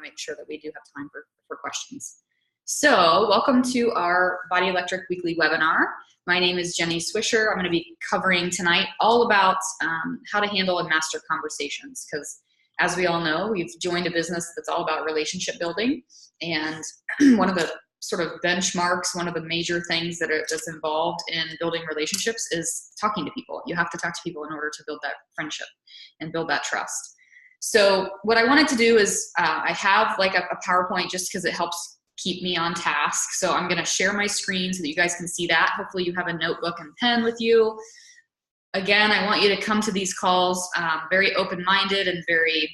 make sure that we do have time for questions. So welcome to our Body Electric weekly webinar. My name is Jenny Swisher. I'm going to be covering tonight all about how to handle and master conversations, because as we all know, we've joined a business that's all about relationship building, and one of the sort of benchmarks, one of the major things that's involved in building relationships is talking to people. You have to talk to people in order to build that friendship and build that trust. So what I wanted to do is I have like a PowerPoint just because it helps keep me on task. So I'm going to share my screen so that you guys can see that. Hopefully you have a notebook and pen with you. Again, I want you to come to these calls very open-minded and very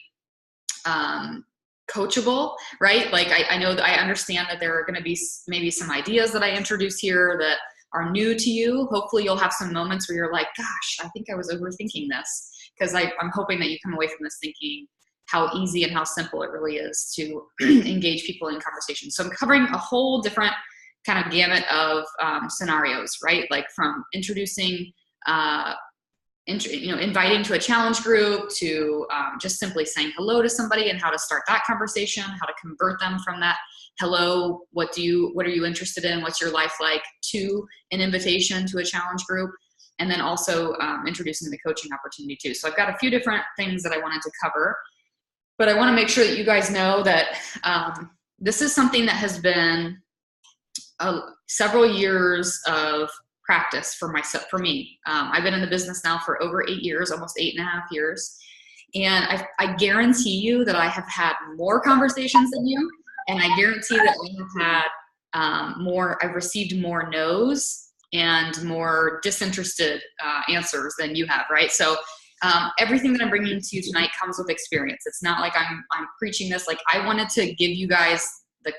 coachable, right? Like I know that I understand that there are going to be maybe some ideas that I introduce here that are new to you. Hopefully you'll have some moments where you're like, gosh, I think I was overthinking this, because I'm hoping that you come away from this thinking how easy and how simple it really is to engage people in conversation. So I'm covering a whole different kind of gamut of scenarios, right? Like from introducing, inviting to a challenge group to just simply saying hello to somebody and how to start that conversation, how to convert them from that hello, what are you interested in, what's your life like, to an invitation to a challenge group, and then also introducing the coaching opportunity too. So I've got a few different things that I wanted to cover, but I want to make sure that you guys know that this is something that has been several years of practice for me. I've been in the business now for over 8 years, almost 8.5 years. And I guarantee you that I have had more conversations than you. And I guarantee that I have had I've received more no's and more disinterested answers than you have, right? So everything that I'm bringing to you tonight comes with experience. It's not like I'm preaching this. Like, I wanted to give you guys the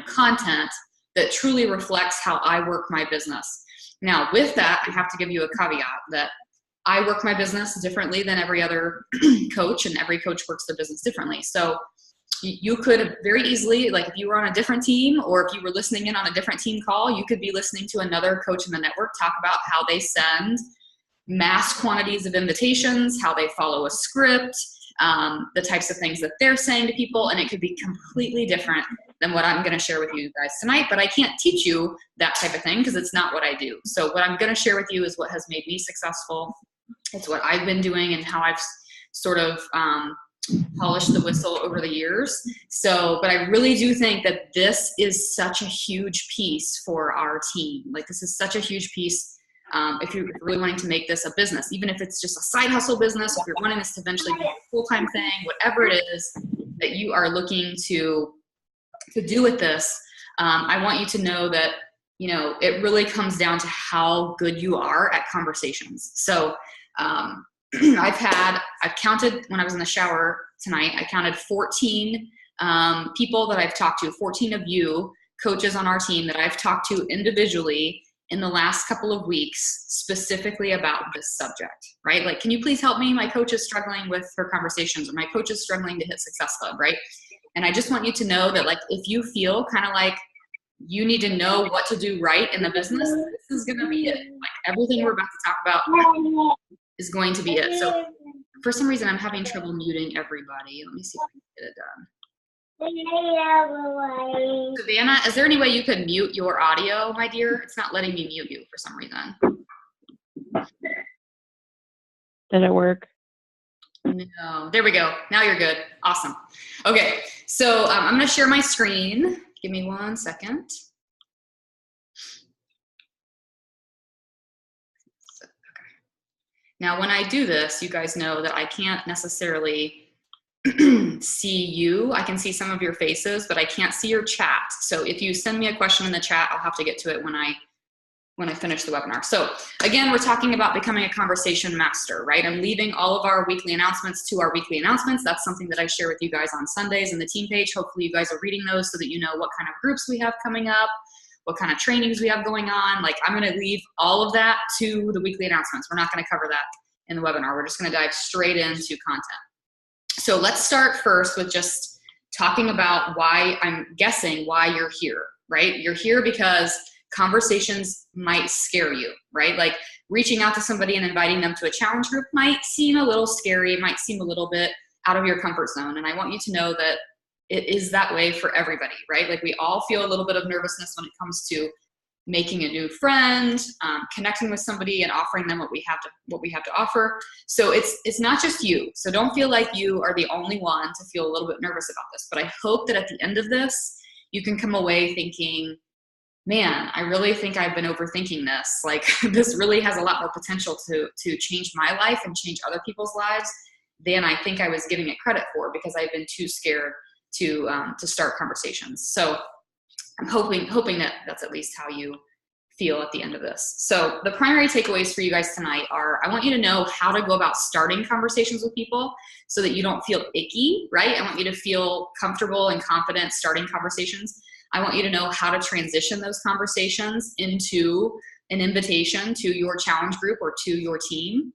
content that truly reflects how I work my business. Now, with that, I have to give you a caveat that I work my business differently than every other coach, and every coach works their business differently. So you could very easily, like if you were on a different team, or if you were listening in on a different team call, you could be listening to another coach in the network talk about how they send mass quantities of invitations, how they follow a script, the types of things that they're saying to people, and it could be completely different than what I'm going to share with you guys tonight. But I can't teach you that type of thing because it's not what I do. So what I'm going to share with you is what has made me successful. It's what I've been doing and how I've sort of polished the whistle over the years. So, but I really do think that this is such a huge piece for our team. Like, this is such a huge piece if you're really wanting to make this a business, even if it's just a side hustle business, if you're wanting this to eventually be a full-time thing, whatever it is that you are looking to do with this, I want you to know that, it really comes down to how good you are at conversations. So I've counted when I was in the shower tonight, I counted 14 people that I've talked to, 14 of you coaches on our team that I've talked to individually in the last couple of weeks, specifically about this subject, right? Like, can you please help me? My coach is struggling with her conversations, or my coach is struggling to hit Success Club, right? And I just want you to know that, like, if you feel kind of like you need to know what to do right in the business, this is going to be it. Like, everything we're about to talk about is going to be it. So for some reason, I'm having trouble muting everybody. Let me see if I can get it done. Savannah, is there any way you could mute your audio, my dear? It's not letting me mute you for some reason. Did it work? No. There we go. Now you're good. Awesome. Okay. So I'm going to share my screen. Give me 1 second. Okay. Now, when I do this, you guys know that I can't necessarily see you. I can see some of your faces, but I can't see your chat. So if you send me a question in the chat, I'll have to get to it when I finish the webinar. So again, we're talking about becoming a conversation master, right? I'm leaving all of our weekly announcements to our weekly announcements. That's something that I share with you guys on Sundays in the team page. Hopefully you guys are reading those so that you know what kind of groups we have coming up, what kind of trainings we have going on. Like, I'm going to leave all of that to the weekly announcements. We're not going to cover that in the webinar. We're just going to dive straight into content. So let's start first with just talking about why you're here, right? You're here because conversations might scare you, right? Like, reaching out to somebody and inviting them to a challenge group might seem a little scary. It might seem a little bit out of your comfort zone. And I want you to know that it is that way for everybody, right? Like we all feel a little bit of nervousness when it comes to making a new friend, connecting with somebody and offering them what we have to offer. So it's not just you. So don't feel like you are the only one to feel a little bit nervous about this. But I hope that at the end of this, you can come away thinking, man, I really think I've been overthinking this. Like this really has a lot more potential to change my life and change other people's lives than I think I was giving it credit for, because I've been too scared to start conversations. So I'm hoping that that's at least how you feel at the end of this. So the primary takeaways for you guys tonight are, I want you to know how to go about starting conversations with people so that you don't feel icky, right? I want you to feel comfortable and confident starting conversations. I want you to know how to transition those conversations into an invitation to your challenge group or to your team.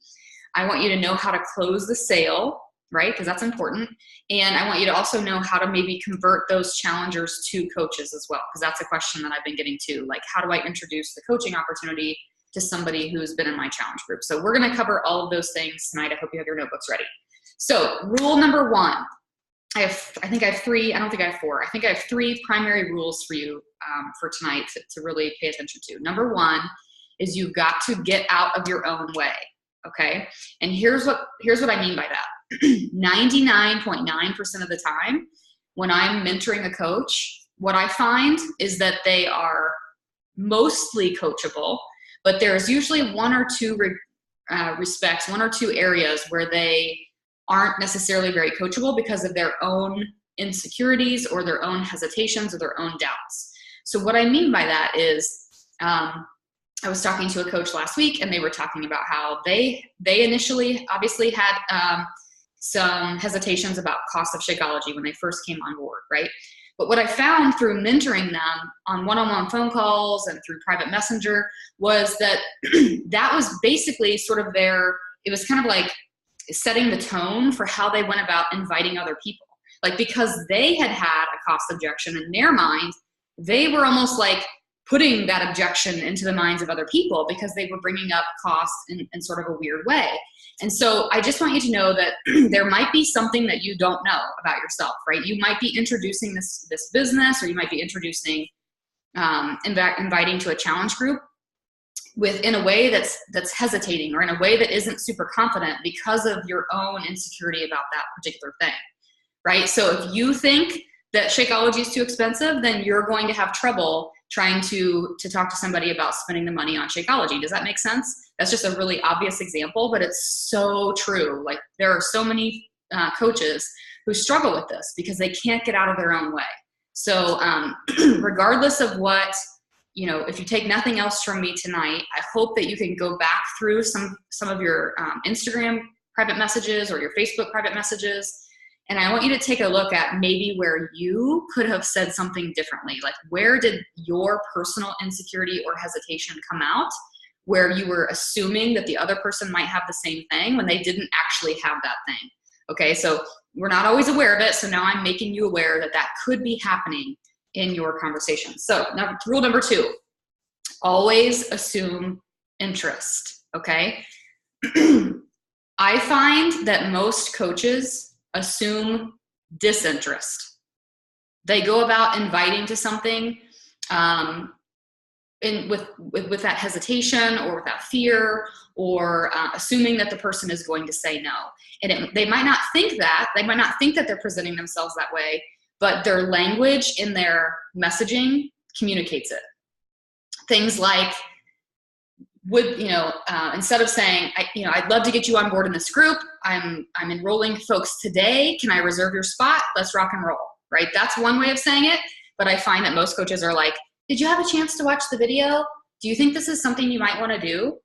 I want you to know how to close the sale, right? Because that's important. And I want you to also know how to maybe convert those challengers to coaches as well, because that's a question that I've been getting to. Like, how do I introduce the coaching opportunity to somebody who's been in my challenge group? So we're going to cover all of those things tonight. I hope you have your notebooks ready. So rule number one, I think I have three. I don't think I have four. I think I have three primary rules for you for tonight to really pay attention to. Number one is you've got to get out of your own way. Okay. And here's what I mean by that. 99.9% of the time when I'm mentoring a coach, what I find is that they are mostly coachable, but there's usually one or two respects, one or two areas where they aren't necessarily very coachable because of their own insecurities or their own hesitations or their own doubts. So what I mean by that is, I was talking to a coach last week and they were talking about how they initially obviously had some hesitations about cost of Shakeology when they first came on board, right? But what I found through mentoring them on one-on-one phone calls and through private messenger was that that was basically sort of it was kind of like setting the tone for how they went about inviting other people. Like, because they had a cost objection in their mind, they were almost like putting that objection into the minds of other people because they were bringing up cost in sort of a weird way. And so I just want you to know that there might be something that you don't know about yourself, right? You might be introducing this business, or you might be introducing, inviting to a challenge group in a way that's hesitating, or in a way that isn't super confident because of your own insecurity about that particular thing, right? So if you think that Shakeology is too expensive, then you're going to have trouble trying to talk to somebody about spending the money on Shakeology. Does that make sense? That's just a really obvious example, but it's so true. Like, there are so many coaches who struggle with this because they can't get out of their own way. So regardless of what, if you take nothing else from me tonight, I hope that you can go back through some of your Instagram private messages or your Facebook private messages. And I want you to take a look at maybe where you could have said something differently. Like, where did your personal insecurity or hesitation come out, where you were assuming that the other person might have the same thing when they didn't actually have that thing? Okay, so we're not always aware of it. So now I'm making you aware that could be happening in your conversation. So now, rule number two, always assume interest, okay? I find that most coaches assume disinterest. They go about inviting to something with that hesitation or with that fear, or assuming that the person is going to say no. And they might not think that. They might not think that they're presenting themselves that way, but their language in their messaging communicates it. Things like, instead of saying, I'd love to get you on board in this group. I'm enrolling folks today. Can I reserve your spot? Let's rock and roll, right? That's one way of saying it. But I find that most coaches are like, did you have a chance to watch the video? Do you think this is something you might want to do?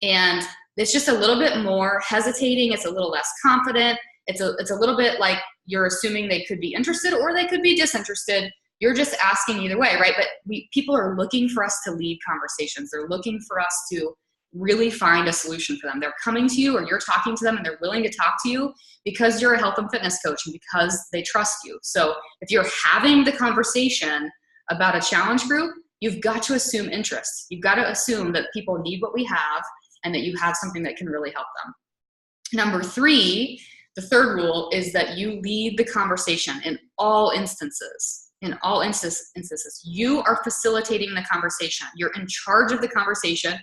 And it's just a little bit more hesitating. It's a little less confident. It's a little bit like you're assuming they could be interested or they could be disinterested. You're just asking either way, right? But people are looking for us to lead conversations. They're looking for us to really find a solution for them. They're coming to you, or you're talking to them, and they're willing to talk to you because you're a health and fitness coach and because they trust you. So if you're having the conversation about a challenge group, you've got to assume interest. You've got to assume that people need what we have and that you have something that can really help them. Number three, the third rule is that you lead the conversation in all instances. In all instances, you are facilitating the conversation. You're in charge of the conversation.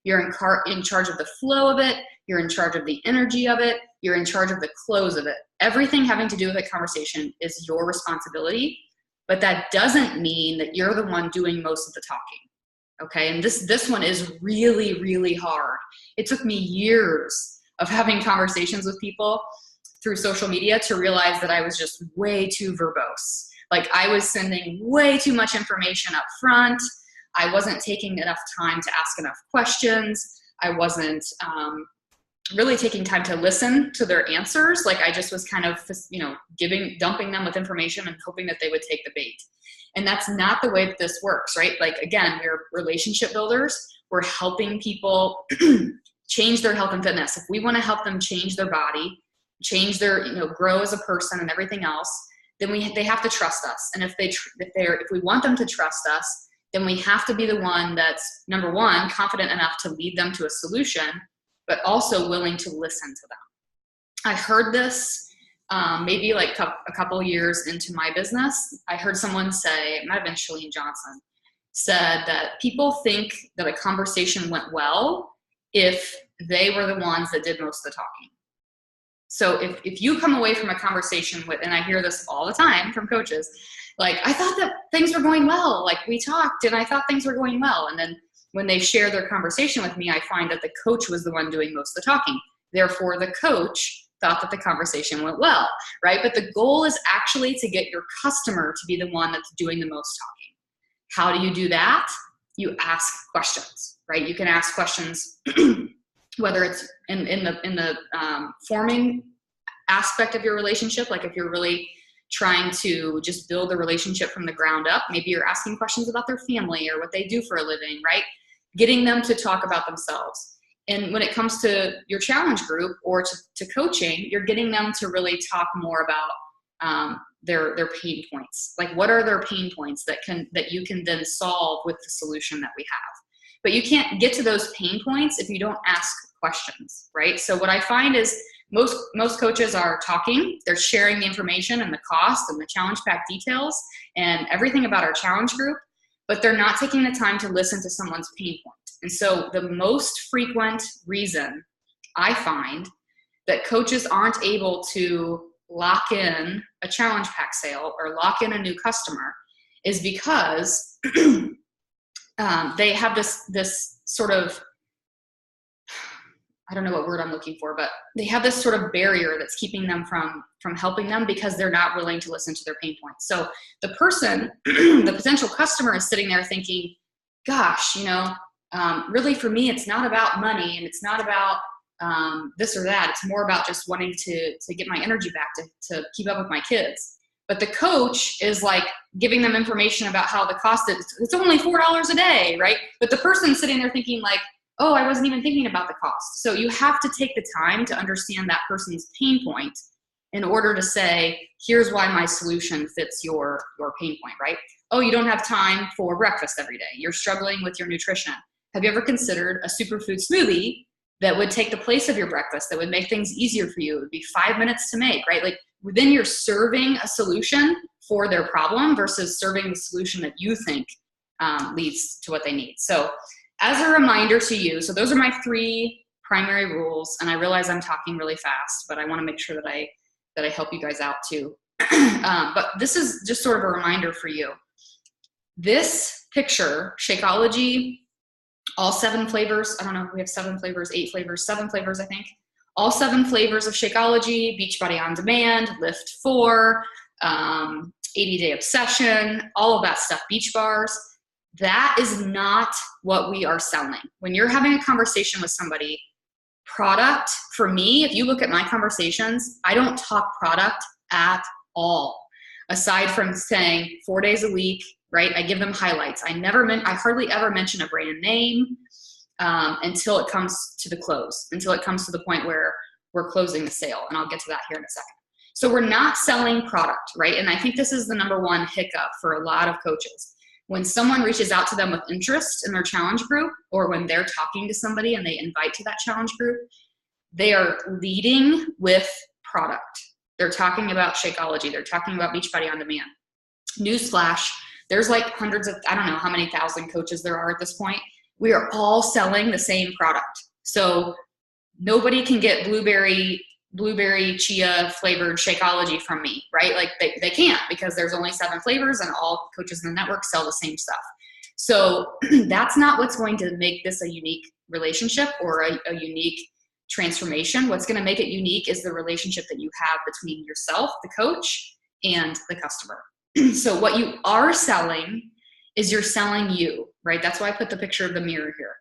You're in charge of the flow of it. You're in charge of the energy of it. You're in charge of the close of it. Everything having to do with a conversation is your responsibility, but that doesn't mean that you're the one doing most of the talking. Okay, and this one is really, really hard. It took me years of having conversations with people through social media to realize that I was just way too verbose. Like I was sending way too much information up front. I wasn't taking enough time to ask enough questions. I wasn't really taking time to listen to their answers. Like I just was kind of, dumping them with information and hoping that they would take the bait. And that's not the way that this works, right? Like again, we're relationship builders. We're helping people change their health and fitness. If we want to help them change their body, change their, grow as a person and everything else, then they have to trust us. And if we want them to trust us, then we have to be the one that's, number one, confident enough to lead them to a solution, but also willing to listen to them. I heard this maybe like a couple years into my business. I heard someone say, it might have been Chalene Johnson, said that people think that a conversation went well if they were the ones that did most of the talking. So if you come away from a conversation with, and I hear this all the time from coaches, like, I thought that things were going well. Like we talked and I thought things were going well. And then when they share their conversation with me, I find that the coach was the one doing most of the talking. Therefore, the coach thought that the conversation went well, right? But the goal is actually to get your customer to be the one that's doing the most talking. How do you do that? You ask questions, right? You can ask questions whether it's in the forming aspect of your relationship, like if you're really trying to just build the relationship from the ground up, maybe you're asking questions about their family or what they do for a living, right? Getting them to talk about themselves. And when it comes to your challenge group or to coaching, you're getting them to really talk more about their pain points. Like what are their pain points that you can then solve with the solution that we have. But you can't get to those pain points if you don't ask questions, right? So what I find is most coaches are talking, they're sharing the information and the cost and the challenge pack details and everything about our challenge group, but they're not taking the time to listen to someone's pain point. And so the most frequent reason I find that coaches aren't able to lock in a challenge pack sale or lock in a new customer is because they have this sort of, I don't know what word I'm looking for, but they have this sort of barrier that's keeping them from helping them because they're not willing to listen to their pain points. So the person, the potential customer is sitting there thinking, gosh, really for me, it's not about money and it's not about this or that. It's more about just wanting to get my energy back to keep up with my kids. But the coach is like giving them information about how the cost is, it's only $4 a day, right? But the person's sitting there thinking like, oh, I wasn't even thinking about the cost. So you have to take the time to understand that person's pain point in order to say, here's why my solution fits your pain point, right? Oh, you don't have time for breakfast every day. You're struggling with your nutrition. Have you ever considered a superfood smoothie that would take the place of your breakfast, that would make things easier for you? It would be 5 minutes to make, right? Like then you're serving a solution for their problem versus serving the solution that you think leads to what they need. So as a reminder to you, so those are my 3 primary rules, and I realize I'm talking really fast, but I want to make sure that I help you guys out too. But this is just sort of a reminder for you. This picture, Shakeology, all 7 flavors, I don't know if we have 7 flavors, 8 flavors, 7 flavors, I think. All 7 flavors of Shakeology, Beachbody On Demand, Lift 4, 80-Day Obsession, all of that stuff, beach bars. That is not what we are selling. When you're having a conversation with somebody, product, for me, if you look at my conversations, I don't talk product at all. Aside from saying 4 days a week, right? I give them highlights. I hardly ever mention a brand name until it comes to the close, until it comes to the point where we're closing the sale. And I'll get to that here in a second. So we're not selling product, right? And I think this is the number one hiccup for a lot of coaches. When someone reaches out to them with interest in their challenge group, or when they're talking to somebody and they invite to that challenge group, they are leading with product. They're talking about Shakeology. They're talking about Beachbody On Demand. Newsflash, there's like hundreds of, I don't know how many thousand coaches there are at this point. We are all selling the same product. So nobody can get blueberry chia flavored Shakeology from me, right? Like they can't, because there's only 7 flavors and all coaches in the network sell the same stuff. So that's not what's going to make this a unique relationship or a unique transformation. What's going to make it unique is the relationship that you have between yourself, the coach, and the customer. So what you are selling is you're selling you, right? That's why I put the picture of the mirror here.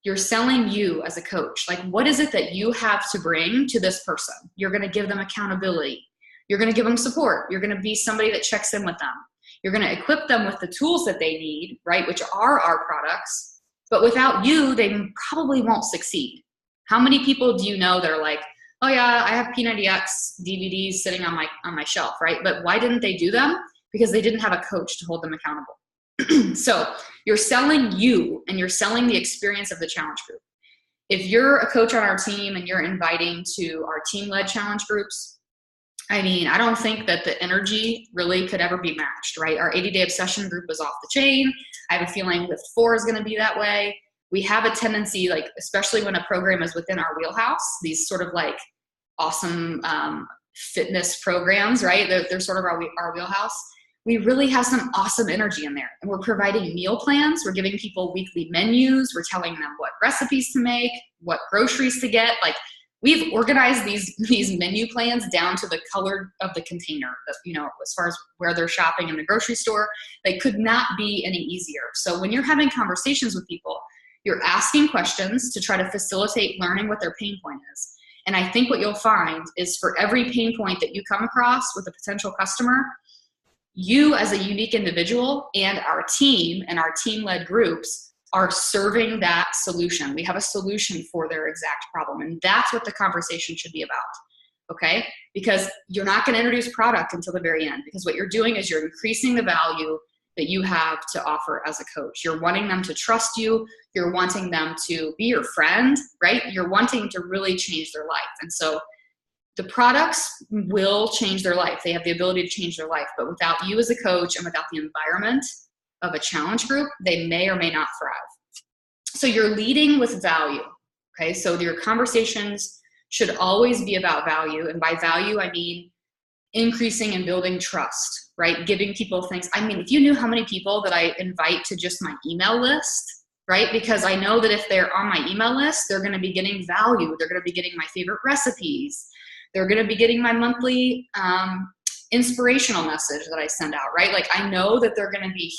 You're selling you as a coach. Like, what is it that you have to bring to this person? You're going to give them accountability. You're going to give them support. You're going to be somebody that checks in with them. You're going to equip them with the tools that they need, right? Which are our products. But without you, they probably won't succeed. How many people do you know that are like, oh yeah, I have P90X DVDs sitting on my shelf, right? But why didn't they do them? Because they didn't have a coach to hold them accountable. So you're selling you, and you're selling the experience of the challenge group. If you're a coach on our team and you're inviting to our team-led challenge groups, I mean, I don't think that the energy really could ever be matched, right? Our 80-day obsession group is off the chain. I have a feeling Lift 4 is going to be that way. We have a tendency, like, especially when a program is within our wheelhouse, these sort of like awesome fitness programs, right? They're sort of our wheelhouse. We really have some awesome energy in there. And we're providing meal plans. We're giving people weekly menus. We're telling them what recipes to make, what groceries to get. Like, we've organized these menu plans down to the color of the container, you know, as far as where they're shopping in the grocery store. They could not be any easier. So when you're having conversations with people, you're asking questions to try to facilitate learning what their pain point is. And I think what you'll find is for every pain point that you come across with a potential customer, you as a unique individual and our team and our team-led groups are serving that solution. We have a solution for their exact problem. And that's what the conversation should be about, okay? Because you're not going to introduce product until the very end, because what you're doing is you're increasing the value that you have to offer as a coach. You're wanting them to trust you. You're wanting them to be your friend, right? You're wanting to really change their life. And so the products will change their life. They have the ability to change their life. But without you as a coach and without the environment of a challenge group, they may or may not thrive. So you're leading with value, okay? So your conversations should always be about value. And by value, I mean increasing and building trust, right? Giving people things. I mean, if you knew how many people that I invite to just my email list, right? Because I know that if they're on my email list, they're going to be getting value. They're going to be getting my favorite recipes. They're going to be getting my monthly inspirational message that I send out, right? Like, I know that they're going to be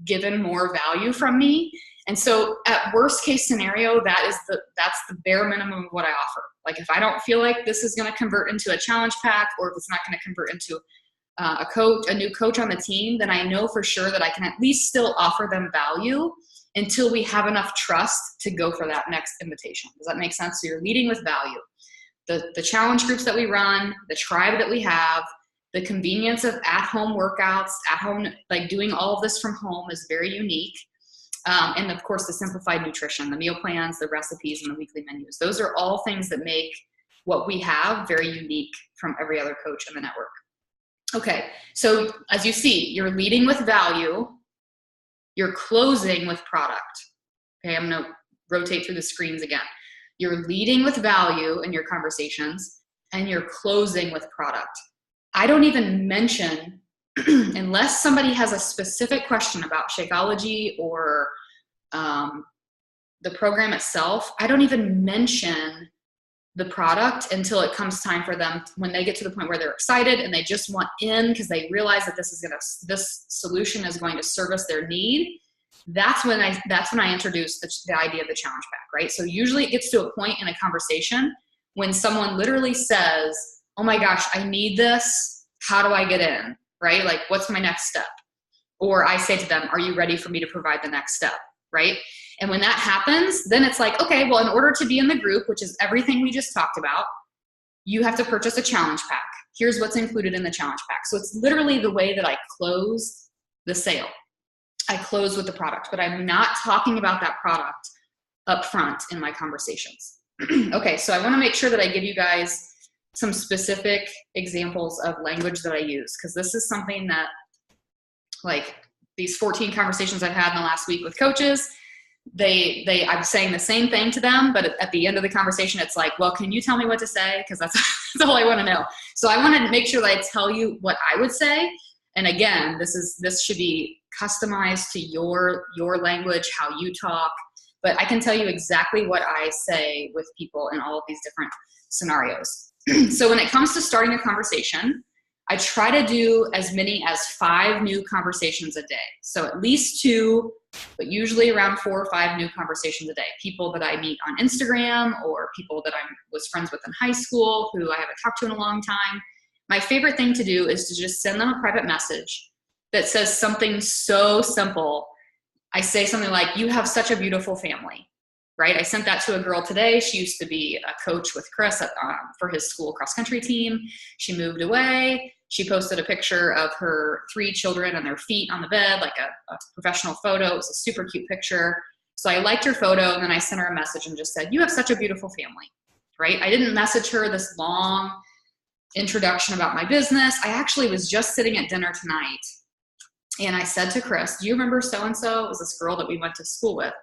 given more value from me. And so at worst case scenario, that's the bare minimum of what I offer. Like, if I don't feel like this is going to convert into a challenge pack, or if it's not going to convert into a new coach on the team, then I know for sure that I can at least still offer them value until we have enough trust to go for that next invitation. Does that make sense? So you're leading with value. The challenge groups that we run, the tribe that we have, the convenience of at-home workouts, at-home, like doing all of this from home is very unique. And of course, the simplified nutrition, the meal plans, the recipes, and the weekly menus. Those are all things that make what we have very unique from every other coach in the network. Okay, so as you see, you're leading with value, you're closing with product. Okay, I'm gonna rotate through the screens again. You're leading with value in your conversations, and you're closing with product. I don't even mention, unless somebody has a specific question about Shakeology or the program itself, I don't even mention the product until it comes time for them, when they get to the point where they're excited and they just want in because they realize that this solution is going to service their need. That's when I introduce the idea of the challenge pack, right? So usually it gets to a point in a conversation when someone literally says, oh my gosh, I need this. How do I get in, right? Like, what's my next step? Or I say to them, are you ready for me to provide the next step, right? And when that happens, then it's like, okay, well, in order to be in the group, which is everything we just talked about, you have to purchase a challenge pack. Here's what's included in the challenge pack. So it's literally the way that I close the sale. I close with the product, but I'm not talking about that product up front in my conversations. Okay, so I want to make sure that I give you guys some specific examples of language that I use, because this is something that, like, these 14 conversations I've had in the last week with coaches, I'm saying the same thing to them, but at the end of the conversation, it's like, well, can you tell me what to say? Because that's all I want to know. So I want to make sure that I tell you what I would say. And again, this should be customized to your language, how you talk. But I can tell you exactly what I say with people in all of these different scenarios. So when it comes to starting a conversation, I try to do as many as 5 new conversations a day. So at least 2, but usually around 4 or 5 new conversations a day. People that I meet on Instagram, or people that I was friends with in high school who I haven't talked to in a long time. My favorite thing to do is to just send them a private message that says something so simple. I say something like, you have such a beautiful family, right? I sent that to a girl today. She used to be a coach with Chris for his school cross country team. She moved away. She posted a picture of her 3 children and their feet on the bed, like a professional photo. It was a super cute picture. So I liked her photo, and then I sent her a message and just said, you have such a beautiful family, right? I didn't message her this long introduction about my business. I actually was just sitting at dinner tonight, and I said to Chris, do you remember so-and-so? It was this girl that we went to school with.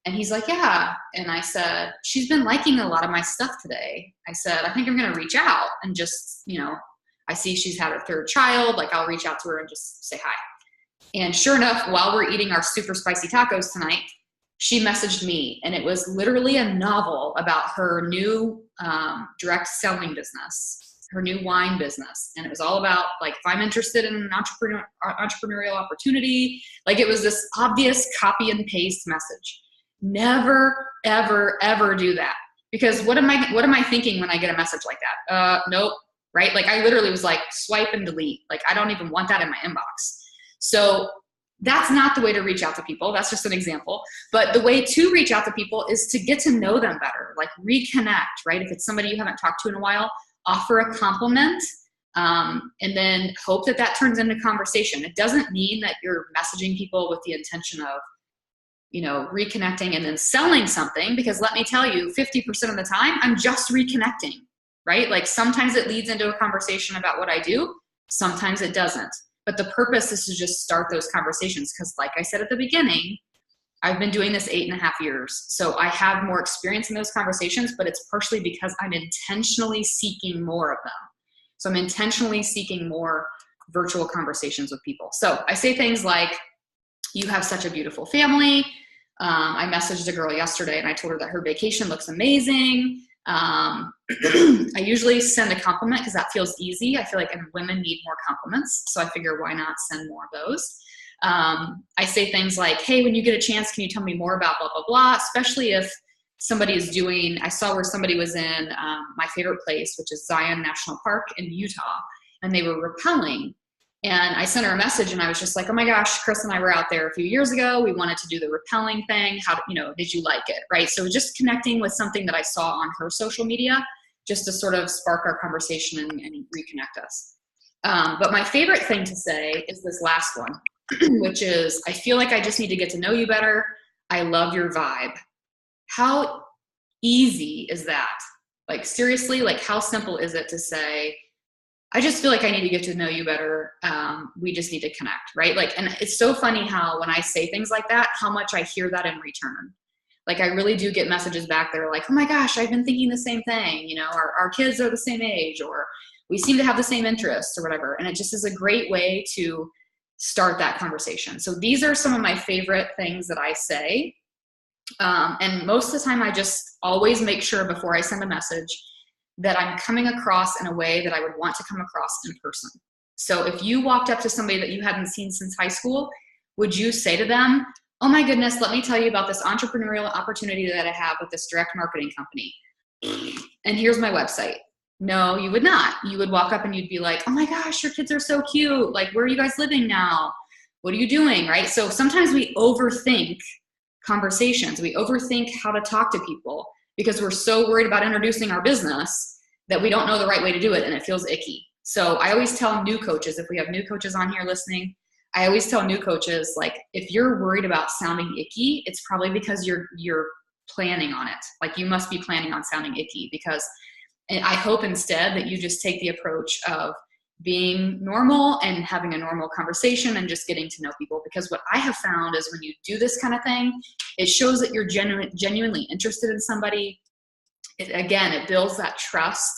And he's like, yeah. And I said, she's been liking a lot of my stuff today. I said, I think I'm going to reach out and just, I see she's had her 3rd child. Like, I'll reach out to her and just say hi. And sure enough, while we're eating our super spicy tacos tonight, she messaged me, and it was literally a novel about her new direct selling business, her new wine business. And it was all about, like, if I'm interested in an entrepreneurial opportunity, like, it was this obvious copy and paste message. Never, ever, ever do that. Because what am I thinking when I get a message like that? Nope. Right? Like, I literally was like, swipe and delete. Like, I don't even want that in my inbox. So that's not the way to reach out to people. That's just an example. But the way to reach out to people is to get to know them better, like reconnect, right? If it's somebody you haven't talked to in a while, offer a compliment, and then hope that turns into conversation. It doesn't mean that you're messaging people with the intention of, reconnecting and then selling something, because let me tell you, 50% of the time, I'm just reconnecting. Right? Like, sometimes it leads into a conversation about what I do. Sometimes it doesn't. But the purpose is to just start those conversations. Because like I said at the beginning, I've been doing this 8.5 years. So I have more experience in those conversations, but it's partially because I'm intentionally seeking more of them. So I'm intentionally seeking more virtual conversations with people. So I say things like, you have such a beautiful family. I messaged a girl yesterday and I told her that her vacation looks amazing. I usually send a compliment because that feels easy. I feel like women need more compliments. So I figure, why not send more of those? I say things like, hey, when you get a chance, can you tell me more about blah, blah, blah, especially if somebody is doing, I saw where somebody was in my favorite place, which is Zion National Park in Utah, and they were rappelling. And I sent her a message and I was just like, oh my gosh, Chris and I were out there a few years ago. We wanted to do the rappelling thing. Did you like it? Right. So just connecting with something that I saw on her social media, just to sort of spark our conversation and reconnect us. But my favorite thing to say is this last one, which is, I feel like I just need to get to know you better. I love your vibe. How easy is that? Like, seriously, like, how simple is it to say, I just feel like I need to get to know you better. We just need to connect, right? Like, and it's so funny how when I say things like that, how much I hear that in return. Like, I really do get messages back that are like, oh my gosh, I've been thinking the same thing. Our kids are the same age, or we seem to have the same interests or whatever. And it just is a great way to start that conversation. So these are some of my favorite things that I say. And most of the time, I just always make sure before I send a message that I'm coming across in a way that I would want to come across in person. So if you walked up to somebody that you hadn't seen since high school, would you say to them, oh my goodness, let me tell you about this entrepreneurial opportunity that I have with this direct marketing company, and here's my website? No, you would not. You would walk up and you'd be like, oh my gosh, your kids are so cute. Like, where are you guys living now? What are you doing? Right? So sometimes we overthink conversations. We overthink how to talk to people because we're so worried about introducing our business that we don't know the right way to do it, and it feels icky. So I always tell new coaches, if we have new coaches on here listening, I always tell new coaches, like, if you're worried about sounding icky, it's probably because you're planning on it. Like, you must be planning on sounding icky, because And I hope instead that you just take the approach of being normal and having a normal conversation and just getting to know people. Because what I have found is when you do this kind of thing, it shows that you're genuinely interested in somebody. It builds that trust,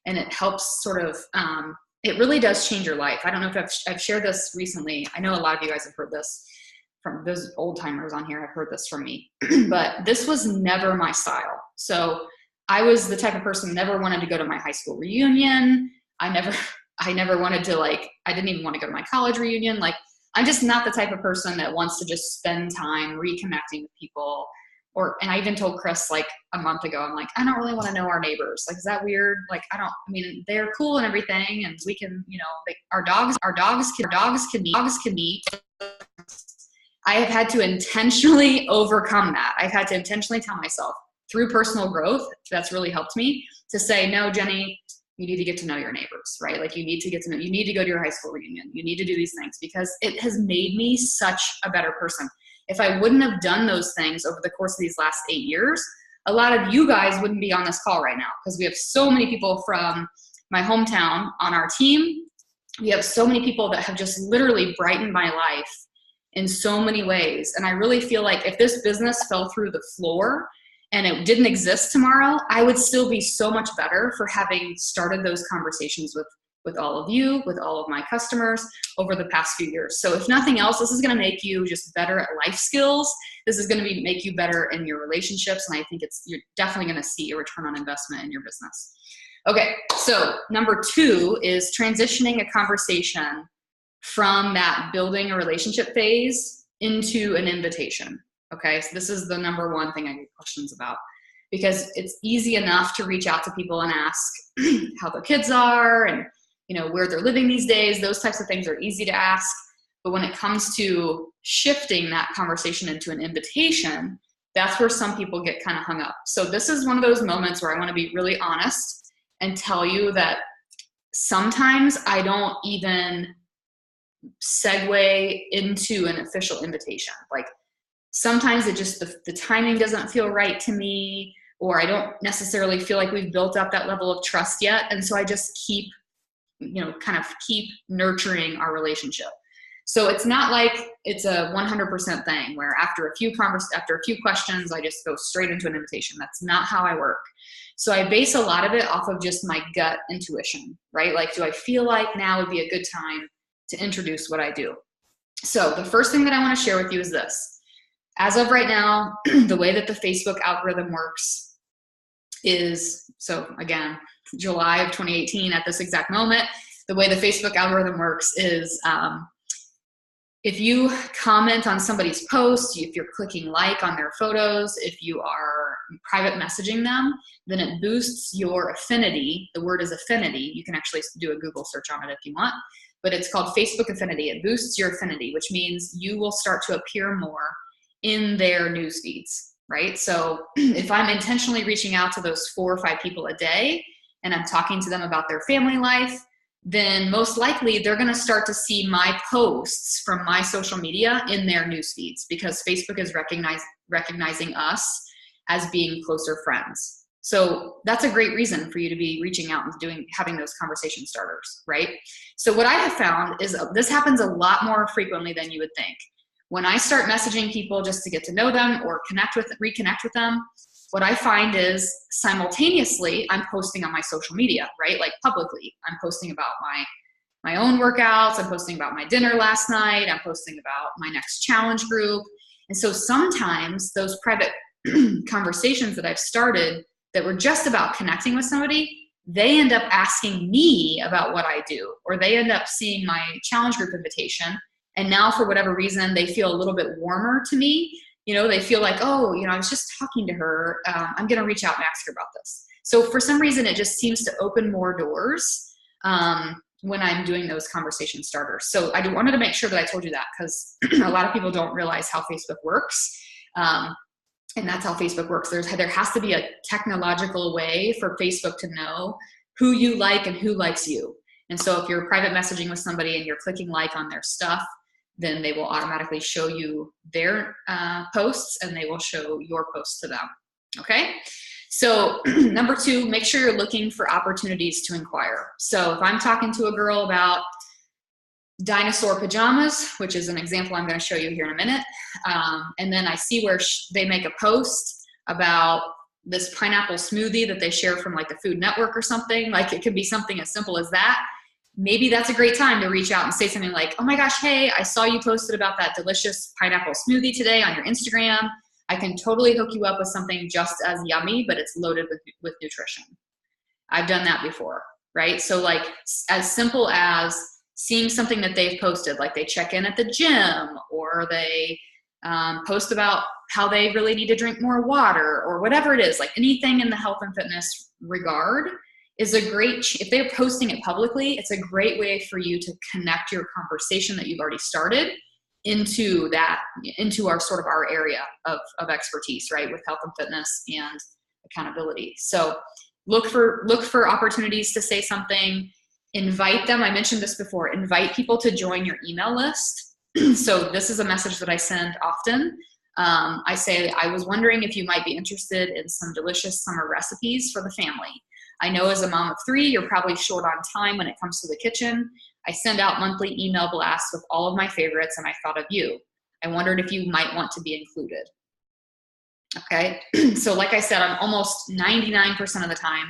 and it helps sort of, it really does change your life. I don't know if I've shared this recently. I know a lot of you guys have heard this from those old timers on here. Have heard this from me, but this was never my style. So I was the type of person who never wanted to go to my high school reunion. I never wanted to, I didn't even want to go to my college reunion. Like, I'm just not the type of person that wants to just spend time reconnecting with people. And I even told Chris like a month ago, I'm like, I don't really want to know our neighbors. Like, is that weird? Like, I mean, they're cool and everything. And we can, our dogs can meet. I have had to intentionally overcome that. I've had to intentionally tell myself through personal growth, that's really helped me to say, no, Jenny, you need to get to know your neighbors, right? Like, you need to get to know, you need to go to your high school reunion. You need to do these things because it has made me such a better person. If I wouldn't have done those things over the course of these last 8 years, a lot of you guys wouldn't be on this call right now because we have so many people from my hometown on our team. We have so many people that have just literally brightened my life in so many ways. And I really feel like if this business fell through the floor and it didn't exist tomorrow, I would still be so much better for having started those conversations with all of you, with all of my customers over the past few years. So if nothing else, this is going to make you just better at life skills. This is going to make you better in your relationships. And I think you're definitely going to see a return on investment in your business. Okay, so number 2 is transitioning a conversation from that building a relationship phase into an invitation. Okay, so this is the number 1 thing I get questions about, because it's easy enough to reach out to people and ask how their kids are and where they're living these days. Those types of things are easy to ask. But when it comes to shifting that conversation into an invitation, that's where some people get kind of hung up. So this is one of those moments where I want to be really honest and tell you that sometimes I don't even segue into an official invitation. Like, sometimes it just, the timing doesn't feel right to me, or I don't necessarily feel like we've built up that level of trust yet. And so I just keep nurturing our relationship. So it's not like it's a 100% thing where after a few questions, I just go straight into an invitation. That's not how I work. So I base a lot of it off of just my gut intuition, right? Like, do I feel like now would be a good time to introduce what I do? So the first thing that I want to share with you is this. As of right now, the way that the Facebook algorithm works is, so again, July of 2018 at this exact moment, the way the Facebook algorithm works is if you comment on somebody's post, if you're clicking like on their photos, if you are private messaging them, then it boosts your affinity. The word is affinity. You can actually do a Google search on it if you want, but it's called Facebook affinity. It boosts your affinity, which means you will start to appear more in their news feeds, right? So if I'm intentionally reaching out to those 4 or 5 people a day and I'm talking to them about their family life, then most likely they're going to start to see my posts from my social media in their news feeds, because Facebook is recognizing us as being closer friends. So that's a great reason for you to be reaching out and having those conversation starters, right? So what I have found is this happens a lot more frequently than you would think. When I start messaging people just to get to know them or reconnect with them, what I find is simultaneously I'm posting on my social media, right? Like publicly, I'm posting about my own workouts. I'm posting about my dinner last night. I'm posting about my next challenge group. And so sometimes those private conversations that I've started that were just about connecting with somebody, they end up asking me about what I do, or they end up seeing my challenge group invitation. And now for whatever reason, they feel a little bit warmer to me. They feel like, oh, I was just talking to her. I'm going to reach out and ask her about this. So for some reason, it just seems to open more doors when I'm doing those conversation starters. So I wanted to make sure that I told you that, because a lot of people don't realize how Facebook works. And that's how Facebook works. There has to be a technological way for Facebook to know who you like and who likes you. And so if you're private messaging with somebody and you're clicking like on their stuff, then they will automatically show you their posts, and they will show your posts to them. Okay? So number 2, make sure you're looking for opportunities to inquire. So if I'm talking to a girl about dinosaur pajamas, which is an example I'm going to show you here in a minute, and then I see where they make a post about this pineapple smoothie that they share from like the Food Network or something, like it could be something as simple as that. Maybe that's a great time to reach out and say something like, oh my gosh, hey, I saw you posted about that delicious pineapple smoothie today on your Instagram. I can totally hook you up with something just as yummy, but it's loaded with nutrition. I've done that before, right? So like as simple as seeing something that they've posted, like they check in at the gym, or they post about how they really need to drink more water, or whatever it is, like anything in the health and fitness regard is a great, if they're posting it publicly, it's a great way for you to connect your conversation that you've already started into our sort of our area of expertise, right? With health and fitness and accountability. So look for opportunities to say something, invite them. I mentioned this before, invite people to join your email list. So this is a message that I send often. I say, I was wondering if you might be interested in some delicious summer recipes for the family. I know as a mom of 3, you're probably short on time when it comes to the kitchen. I send out monthly email blasts with all of my favorites, and I thought of you. I wondered if you might want to be included. Okay, so like I said, I'm almost 99% of the time,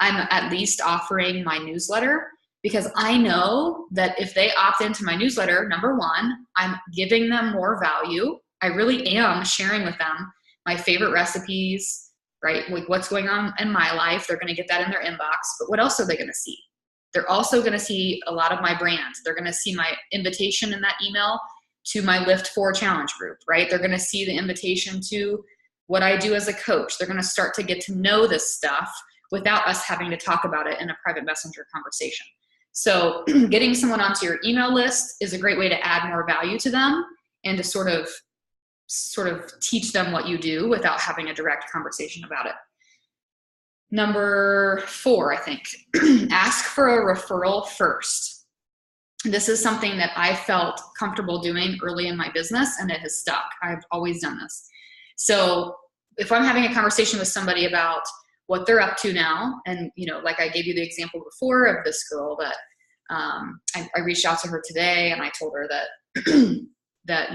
I'm at least offering my newsletter, because I know that if they opt into my newsletter, number 1, I'm giving them more value. I really am sharing with them my favorite recipes, right? Like what's going on in my life. They're going to get that in their inbox, but what else are they going to see? They're also going to see a lot of my brand. They're going to see my invitation in that email to my Lift 4 challenge group, right? They're going to see the invitation to what I do as a coach. They're going to start to get to know this stuff without us having to talk about it in a private messenger conversation. So getting someone onto your email list is a great way to add more value to them and to sort of teach them what you do without having a direct conversation about it. Number 4, I think, ask for a referral first. This is something that I felt comfortable doing early in my business, and it has stuck. I've always done this. So if I'm having a conversation with somebody about what they're up to now, and like I gave you the example before of this girl that I reached out to her today, and I told her that that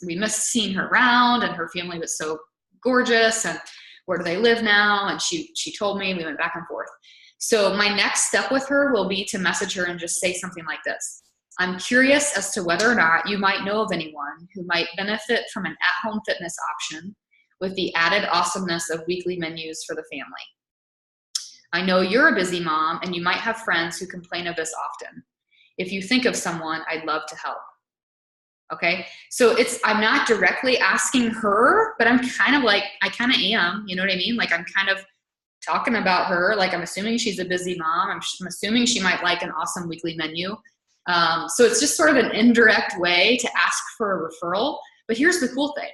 we missed seeing her around, and her family was so gorgeous, and where do they live now? And she told me, we went back and forth. So my next step with her will be to message her and just say something like this. I'm curious as to whether or not you might know of anyone who might benefit from an at-home fitness option with the added awesomeness of weekly menus for the family. I know you're a busy mom, and you might have friends who complain of this often. If you think of someone, I'd love to help. Okay, so I'm not directly asking her, but I'm kind of like, I kind of am, you know what I mean? Like I'm kind of talking about her, like I'm assuming she's a busy mom. I'm assuming she might like an awesome weekly menu. So it's just sort of an indirect way to ask for a referral. But here's the cool thing,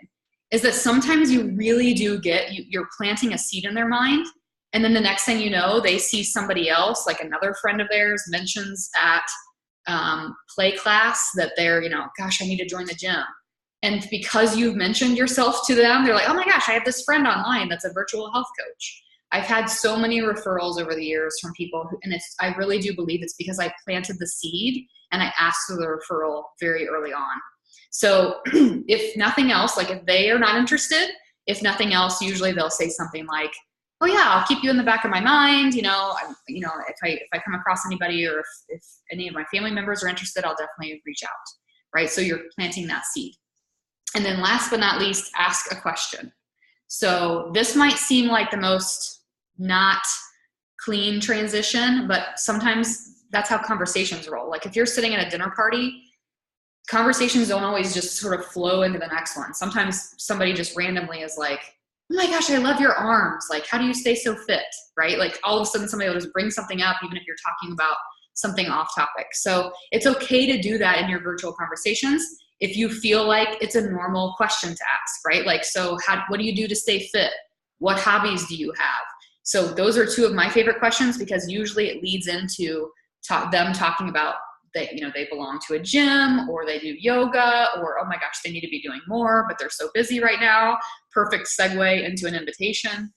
is that sometimes you really do you're planting a seed in their mind. And then the next thing you know, they see somebody else, like another friend of theirs mentions at play class that they're, gosh, I need to join the gym. And because you've mentioned yourself to them, they're like, oh my gosh, I have this friend online that's a virtual health coach. I've had so many referrals over the years from people and I really do believe it's because I planted the seed and I asked for the referral very early on. So if nothing else, like if they are not interested, if nothing else, usually they'll say something like, oh yeah, I'll keep you in the back of my mind. If I come across anybody, or if any of my family members are interested, I'll definitely reach out, right? So you're planting that seed. And then last but not least, ask a question. So this might seem like the most not clean transition, but sometimes that's how conversations roll. Like if you're sitting at a dinner party, conversations don't always just sort of flow into the next one. Sometimes somebody just randomly is like, oh my gosh, I love your arms. Like, how do you stay so fit, right? Like all of a sudden somebody will just bring something up, even if you're talking about something off topic. So it's okay to do that in your virtual conversations if you feel like it's a normal question to ask, right? Like, so what do you do to stay fit? What hobbies do you have? So those are 2 of my favorite questions, because usually it leads into them talking about that, they belong to a gym, or they do yoga, or, oh my gosh, they need to be doing more, but they're so busy right now. Perfect segue into an invitation.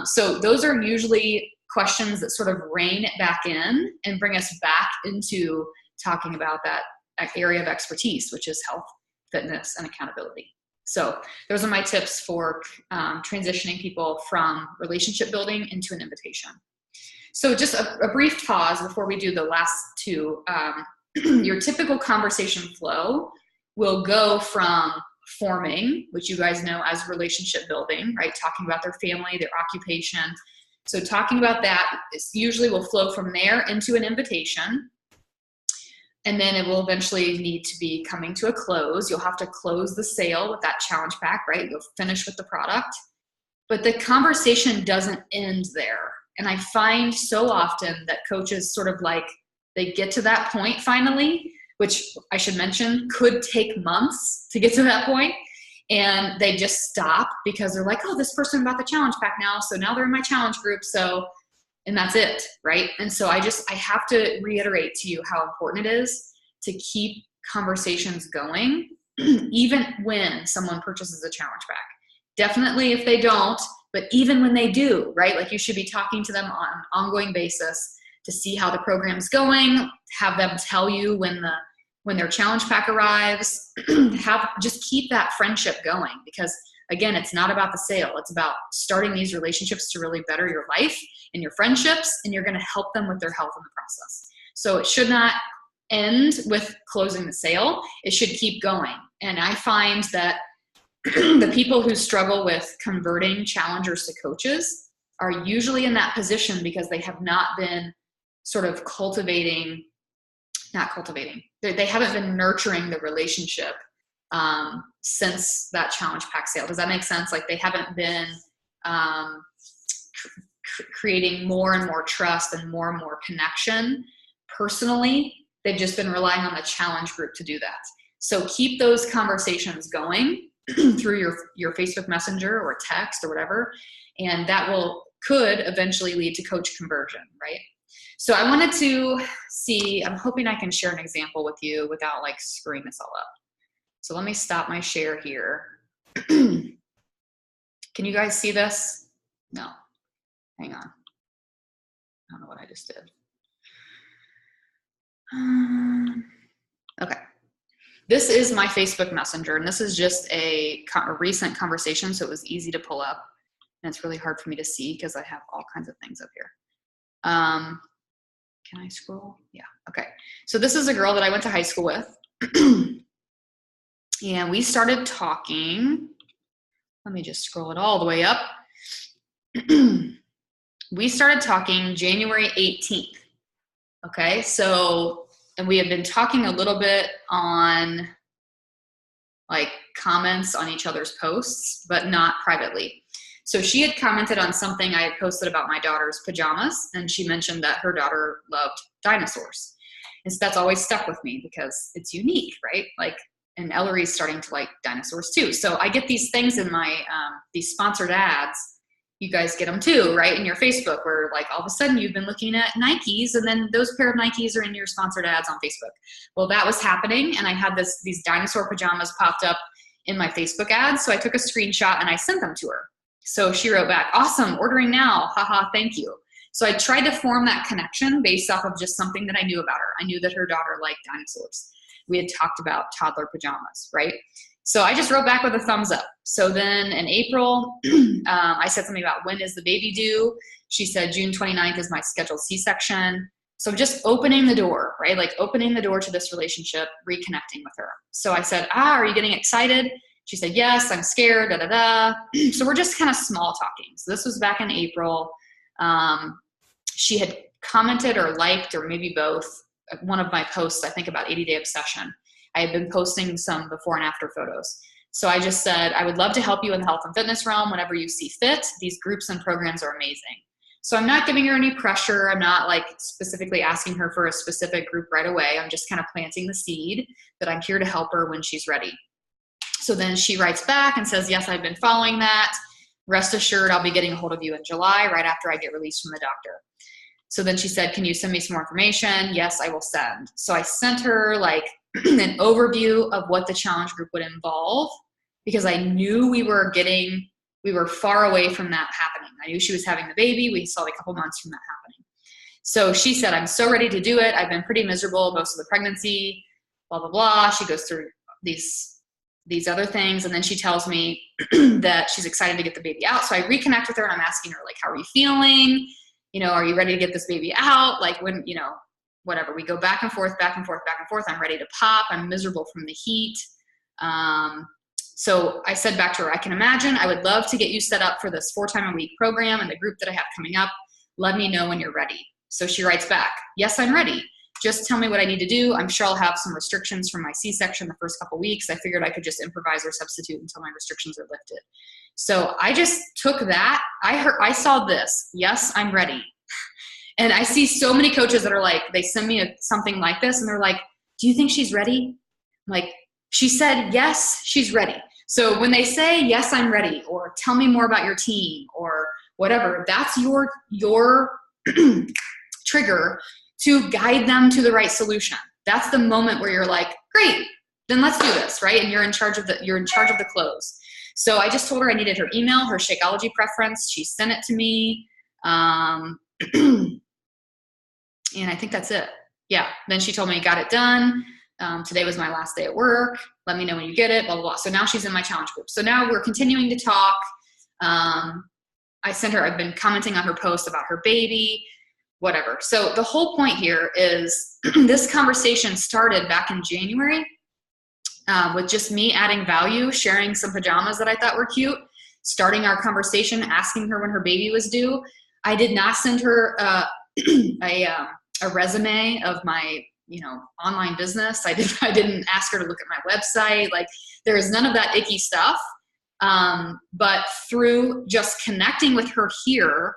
So those are usually questions that sort of rein it back in and bring us back into talking about that area of expertise, which is health, fitness, and accountability. So those are my tips for transitioning people from relationship building into an invitation. So just a brief pause before we do the last two. Your typical conversation flow will go from forming, which you guys know as relationship building, right? Talking about their family, their occupation. So talking about that usually will flow from there into an invitation. And then it will eventually need to be coming to a close. You'll have to close the sale with that challenge pack, right? You'll finish with the product. But the conversation doesn't end there. And I find so often that coaches sort of like, they get to that point finally, which I should mention could take months to get to that point. And they just stop because they're like, oh, this person got the challenge pack now. So now they're in my challenge group. And that's it, right? And so I have to reiterate to you how important it is to keep conversations going, even when someone purchases a challenge pack. Definitely if they don't, but even when they do, right? Like you should be talking to them on an ongoing basis to see how the program's going, have them tell you when their challenge pack arrives, just keep that friendship going, because again, it's not about the sale. It's about starting these relationships to really better your life and your friendships, and you're going to help them with their health in the process. So it should not end with closing the sale. It should keep going. And I find that the people who struggle with converting challengers to coaches are usually in that position because they have not been sort of they haven't been nurturing the relationship since that challenge pack sale. Does that make sense? Like they haven't been creating more and more trust and more connection personally. They've just been relying on the challenge group to do that. So keep those conversations going through your Facebook Messenger or text or whatever, and that could eventually lead to coach conversion, right? So I wanted to see, I'm hoping I can share an example with you without like screwing this all up. So let me stop my share here. Can you guys see this? No, hang on. I don't know what I just did. Okay. This is my Facebook Messenger, and this is just a recent conversation, so it was easy to pull up. And it's really hard for me to see because I have all kinds of things up here. Can I scroll? Yeah, okay. So this is a girl that I went to high school with. And we started talking. Let me just scroll it all the way up. We started talking January 18th. Okay, and we had been talking a little bit on like comments on each other's posts, but not privately. So she had commented on something I had posted about my daughter's pajamas, and she mentioned that her daughter loved dinosaurs. And so that's always stuck with me because it's unique, right? Like, and Ellery's starting to like dinosaurs too. So I get these things in my, these sponsored ads. You guys get them too, right? In your Facebook, where like all of a sudden you've been looking at Nikes and then those pair of Nikes are in your sponsored ads on Facebook. Well, that was happening, and I had these dinosaur pajamas popped up in my Facebook ads. So I took a screenshot and I sent them to her. So she wrote back, awesome, ordering now, haha, thank you. So I tried to form that connection based off of just something that I knew about her. I knew that her daughter liked dinosaurs. We had talked about toddler pajamas, right? So I just wrote back with a thumbs up. So then in April, I said something about when is the baby due? She said June 29th is my scheduled C-section. So just opening the door, right? Like opening the door to this relationship, reconnecting with her. So I said, are you getting excited? She said, yes, I'm scared, So we're just kind of small talking. So this was back in April. She had commented or liked, or maybe both, one of my posts, I think about 80-Day Obsession. I had been posting some before and after photos. So I just said, I would love to help you in the health and fitness realm whenever you see fit. These groups and programs are amazing. So I'm not giving her any pressure. I'm not like specifically asking her for a specific group right away. I'm just kind of planting the seed that I'm here to help her when she's ready. So then she writes back and says, yes, I've been following that. Rest assured, I'll be getting a hold of you in July, right after I get released from the doctor. So then she said, can you send me some more information? Yes, I will send. So I sent her like an overview of what the challenge group would involve, because I knew we were far away from that happening. I knew she was having the baby. We saw a couple months from that happening. So she said, I'm so ready to do it. I've been pretty miserable most of the pregnancy, blah, blah, blah. She goes through these other things. And then she tells me that she's excited to get the baby out. So I reconnect with her and I'm asking her, like, how are you feeling? You know, are you ready to get this baby out? Like when, you know, whatever. We go back and forth, back and forth, back and forth. I'm ready to pop. I'm miserable from the heat. So I said back to her, I can imagine. I would love to get you set up for this 4-time-a-week program and the group that I have coming up. Let me know when you're ready. So she writes back, yes, I'm ready. Just tell me what I need to do. I'm sure I'll have some restrictions from my C-section the first couple weeks. I figured I could just improvise or substitute until my restrictions are lifted. So I just took that. I saw this. Yes, I'm ready. And I see so many coaches that are like, they send me something like this and they're like, do you think she's ready? I'm like, she said, yes, she's ready. So when they say, yes, I'm ready, or tell me more about your team or whatever, that's your trigger to guide them to the right solution. That's the moment where you're like, great, then let's do this, right? And you're in charge of the close. So I just told her I needed her email, her Shakeology preference. She sent it to me. And I think that's it. Yeah. Then she told me, got it done. Today was my last day at work. Let me know when you get it, blah, blah, blah. So now she's in my challenge group. So now we're continuing to talk. I've been commenting on her post about her baby, whatever. So the whole point here is this conversation started back in January with just me adding value, sharing some pajamas that I thought were cute, starting our conversation, asking her when her baby was due. I did not send her a resume of my, online business. I didn't ask her to look at my website. Like there is none of that icky stuff. But through just connecting with her here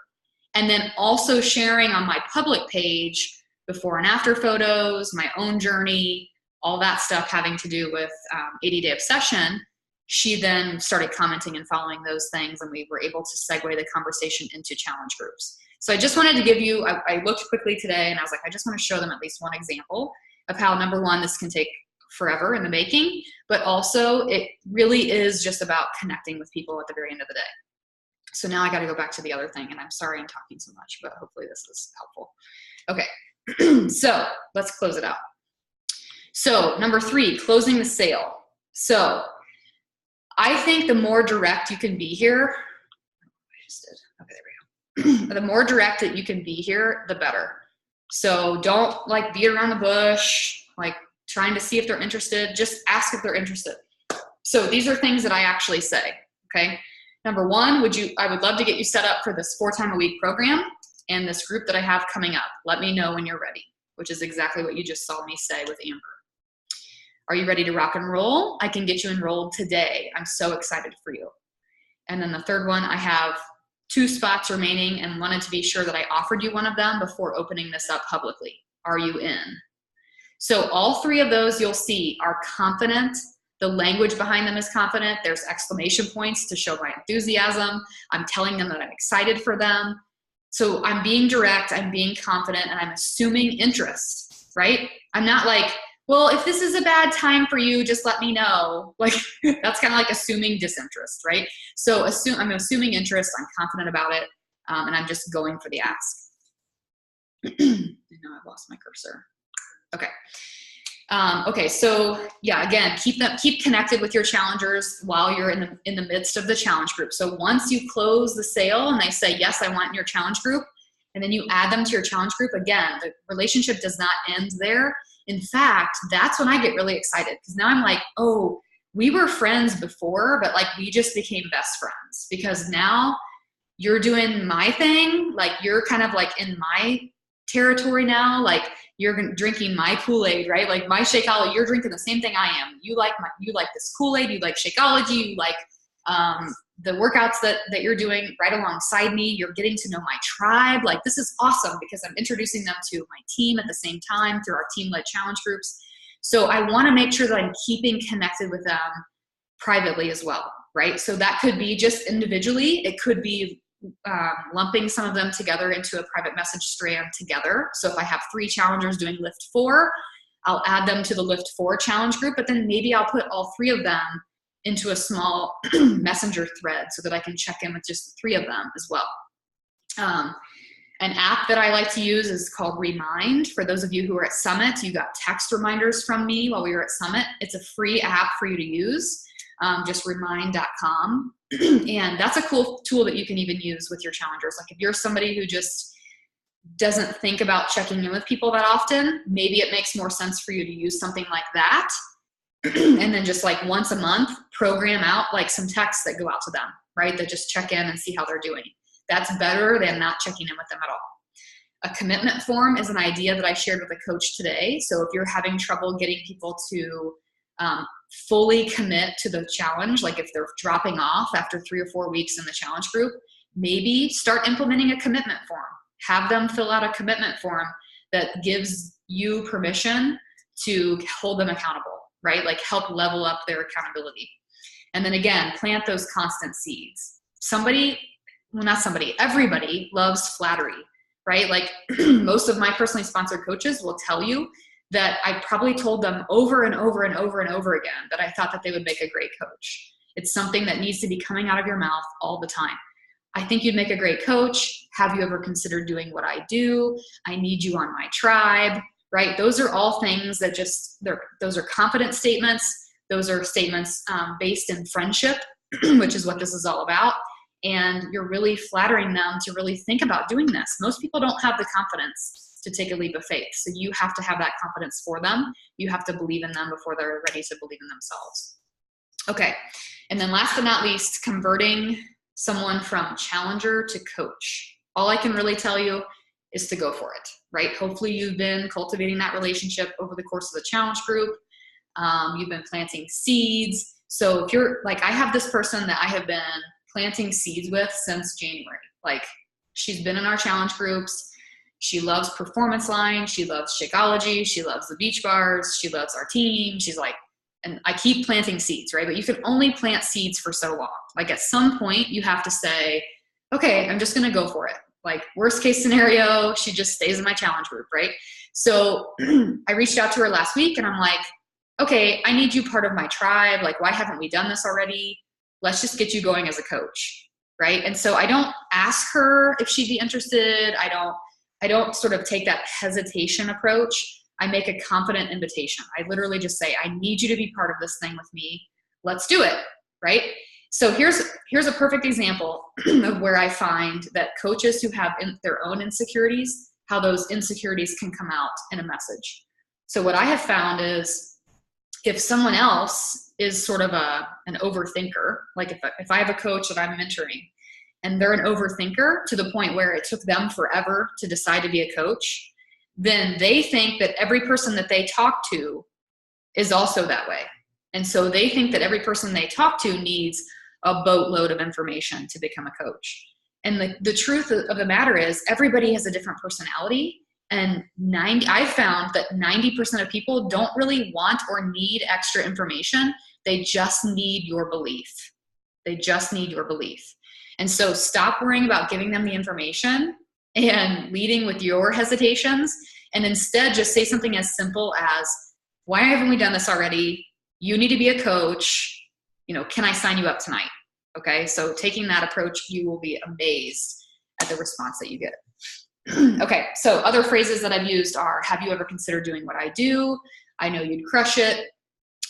and then also sharing on my public page before and after photos, my own journey, all that stuff having to do with 80-day obsession, she then started commenting and following those things, and we were able to segue the conversation into challenge groups. So I just wanted to give you, I looked quickly today and I was like, I just want to show them at least one example of how, number one, this can take forever in the making, but also it really is just about connecting with people at the very end of the day. So now I got to go back to the other thing, and I'm sorry I'm talking so much, but hopefully this is helpful. Okay, so let's close it out. So number 3, closing the sale. So I think the more direct you can be here, the more direct that you can be here, the better. So don't like beat around the bush, like trying to see if they're interested. Just ask if they're interested. So these are things that I actually say, okay? Number 1, I would love to get you set up for this 4-time-a-week program and this group that I have coming up. Let me know when you're ready, which is exactly what you just saw me say with Amber. Are you ready to rock and roll? I can get you enrolled today. I'm so excited for you. And then the third one, I have 2 spots remaining and wanted to be sure that I offered you one of them before opening this up publicly. Are you in? So all 3 of those you'll see are confident. The language behind them is confident. There's exclamation points to show my enthusiasm. I'm telling them that I'm excited for them. So I'm being direct, I'm being confident, and I'm assuming interest, right? I'm not like, well, if this is a bad time for you, just let me know. Like that's kind of like assuming disinterest, right? So I'm assuming interest, I'm confident about it, and I'm just going for the ask. I know I've lost my cursor. Okay. Okay, so yeah, again, keep connected with your challengers while you're in the midst of the challenge group. So once you close the sale and they say, yes, I want in your challenge group, and then you add them to your challenge group, again, the relationship does not end there. In fact, that's when I get really excited because now I'm like, oh, we were friends before, but like we just became best friends because now you're doing my thing. Like you're kind of like in my territory now. Like you're drinking my Kool-Aid, right? Like my Shakeology, you're drinking the same thing I am. You like this Kool-Aid, you like Shakeology, you like the workouts that you're doing right alongside me. You're getting to know my tribe. Like this is awesome because I'm introducing them to my team at the same time through our team-led challenge groups. So I want to make sure that I'm keeping connected with them privately as well, right? So that could be just individually. It could be lumping some of them together into a private message strand together. So if I have 3 challengers doing lift 4, I'll add them to the lift 4 challenge group, but then maybe I'll put all 3 of them into a small messenger thread so that I can check in with just the 3 of them as well. An app that I like to use is called Remind. For those of you who are at Summit, you got text reminders from me while we were at Summit. It's a free app for you to use, just remind.com. And that's a cool tool that you can even use with your challengers. Like if you're somebody who just doesn't think about checking in with people that often, maybe it makes more sense for you to use something like that. And then just like once a month, program out like some texts that go out to them, right? That just check in and see how they're doing. That's better than not checking in with them at all. A commitment form is an idea that I shared with a coach today. So if you're having trouble getting people to fully commit to the challenge, like if they're dropping off after 3 or 4 weeks in the challenge group, maybe start implementing a commitment form. Have them fill out a commitment form that gives you permission to hold them accountable, right? Like help level up their accountability. And then again, plant those constant seeds. Everybody loves flattery, right? Like most of my personally sponsored coaches will tell you that I probably told them over and over and over and over again that I thought that they would make a great coach. It's something that needs to be coming out of your mouth all the time. I think you'd make a great coach. Have you ever considered doing what I do? I need you on my tribe, right? Those are all things that those are confident statements. Those are statements based in friendship, which is what this is all about. And you're really flattering them to really think about doing this. Most people don't have the confidence to take a leap of faith. So you have to have that confidence for them. You have to believe in them before they're ready to believe in themselves. Okay. And then last but not least, converting someone from challenger to coach. All I can really tell you is to go for it, right? Hopefully you've been cultivating that relationship over the course of the challenge group. You've been planting seeds. So if you're like, I have this person that I have been planting seeds with since January. Like she's been in our challenge groups. She loves Performance Line. She loves Shakeology. She loves the beach bars. She loves our team. She's like, and I keep planting seeds, right? But you can only plant seeds for so long. Like at some point you have to say, okay, I'm just going to go for it. Like worst case scenario, she just stays in my challenge group, right? So I reached out to her last week and I'm like, okay, I need you part of my tribe. Like, why haven't we done this already? Let's just get you going as a coach, right? And so I don't ask her if she'd be interested. I don't sort of take that hesitation approach. I make a confident invitation. I literally just say, I need you to be part of this thing with me. Let's do it, right? So here's a perfect example of where I find that coaches who have their own insecurities, how those insecurities can come out in a message. So what I have found is if someone else is sort of an overthinker, like if I have a coach that I'm mentoring and they're an overthinker to the point where it took them forever to decide to be a coach, then they think that every person that they talk to is also that way. And so they think that every person they talk to needs a boatload of information to become a coach. And the truth of the matter is everybody has a different personality. And I've found that 90% of people don't really want or need extra information. They just need your belief. They just need your belief. And so stop worrying about giving them the information and leading with your hesitations. And instead just say something as simple as, why haven't we done this already? You need to be a coach. Can I sign you up tonight? Okay. So taking that approach, you will be amazed at the response that you get. Okay. So other phrases that I've used are, have you ever considered doing what I do? I know you'd crush it.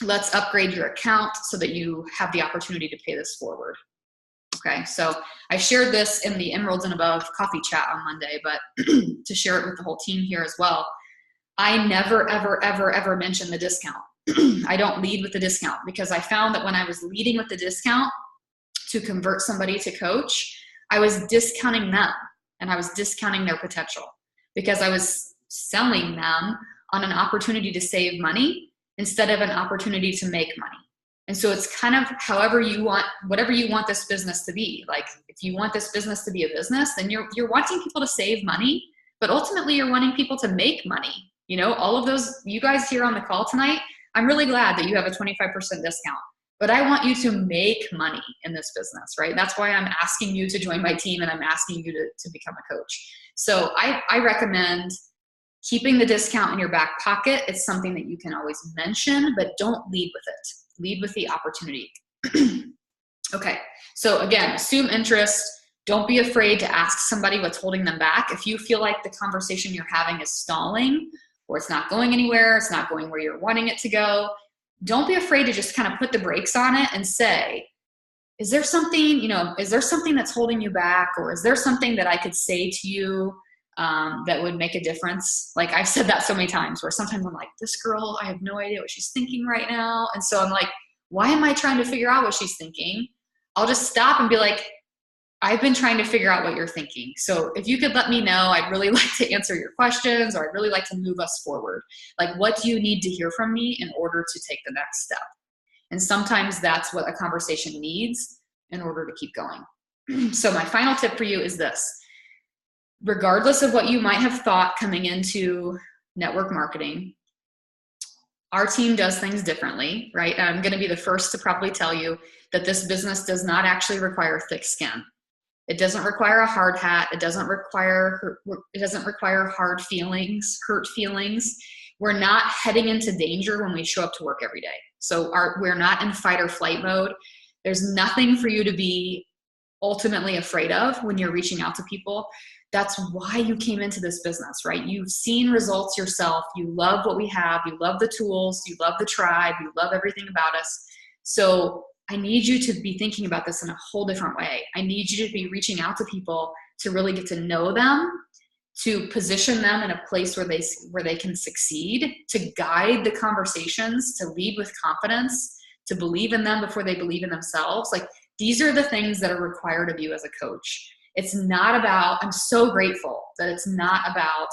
Let's upgrade your account so that you have the opportunity to pay this forward. Okay. So I shared this in the Emeralds and Above coffee chat on Monday, but to share it with the whole team here as well. I never, ever, ever, ever mention the discount. I don't lead with the discount because I found that when I was leading with the discount to convert somebody to coach, I was discounting them and I was discounting their potential because I was selling them on an opportunity to save money instead of an opportunity to make money. And so it's kind of however you want, whatever you want this business to be. Like if you want this business to be a business, then you're wanting people to save money, but ultimately you're wanting people to make money. All of those, you guys here on the call tonight, I'm really glad that you have a 25% discount, but I want you to make money in this business, right? That's why I'm asking you to join my team and I'm asking you to become a coach. So I recommend keeping the discount in your back pocket. It's something that you can always mention, but don't lead with it. Lead with the opportunity. Okay. So again, assume interest, Don't be afraid to ask somebody what's holding them back. If you feel like the conversation you're having is stalling, or it's not going anywhere, it's not going where you're wanting it to go, don't be afraid to just kind of put the brakes on it and say, is there something, is there something that's holding you back? Or is there something that I could say to you that would make a difference? Like, I've said that so many times where sometimes I'm like, this girl, I have no idea what she's thinking right now. And so I'm like, why am I trying to figure out what she's thinking? I'll just stop and be like, I've been trying to figure out what you're thinking. So if you could let me know, I'd really like to answer your questions, or I'd really like to move us forward. Like, what do you need to hear from me in order to take the next step? And sometimes that's what a conversation needs in order to keep going. So my final tip for you is this. Regardless of what you might have thought coming into network marketing, our team does things differently, right? I'm going to be the first to probably tell you that this business does not actually require thick skin. It doesn't require a hard hat. It doesn't require hard feelings, hurt feelings. We're not heading into danger when we show up to work every day. So we're not in fight or flight mode. There's nothing for you to be ultimately afraid of when you're reaching out to people. That's why you came into this business, right? You've seen results yourself. You love what we have. You love the tools. You love the tribe. You love everything about us. So I need you to be thinking about this in a whole different way. I need you to be reaching out to people to really get to know them, to position them in a place where they can succeed, to guide the conversations, to lead with confidence, to believe in them before they believe in themselves. Like, these are the things that are required of you as a coach. It's not about, I'm so grateful that it's not about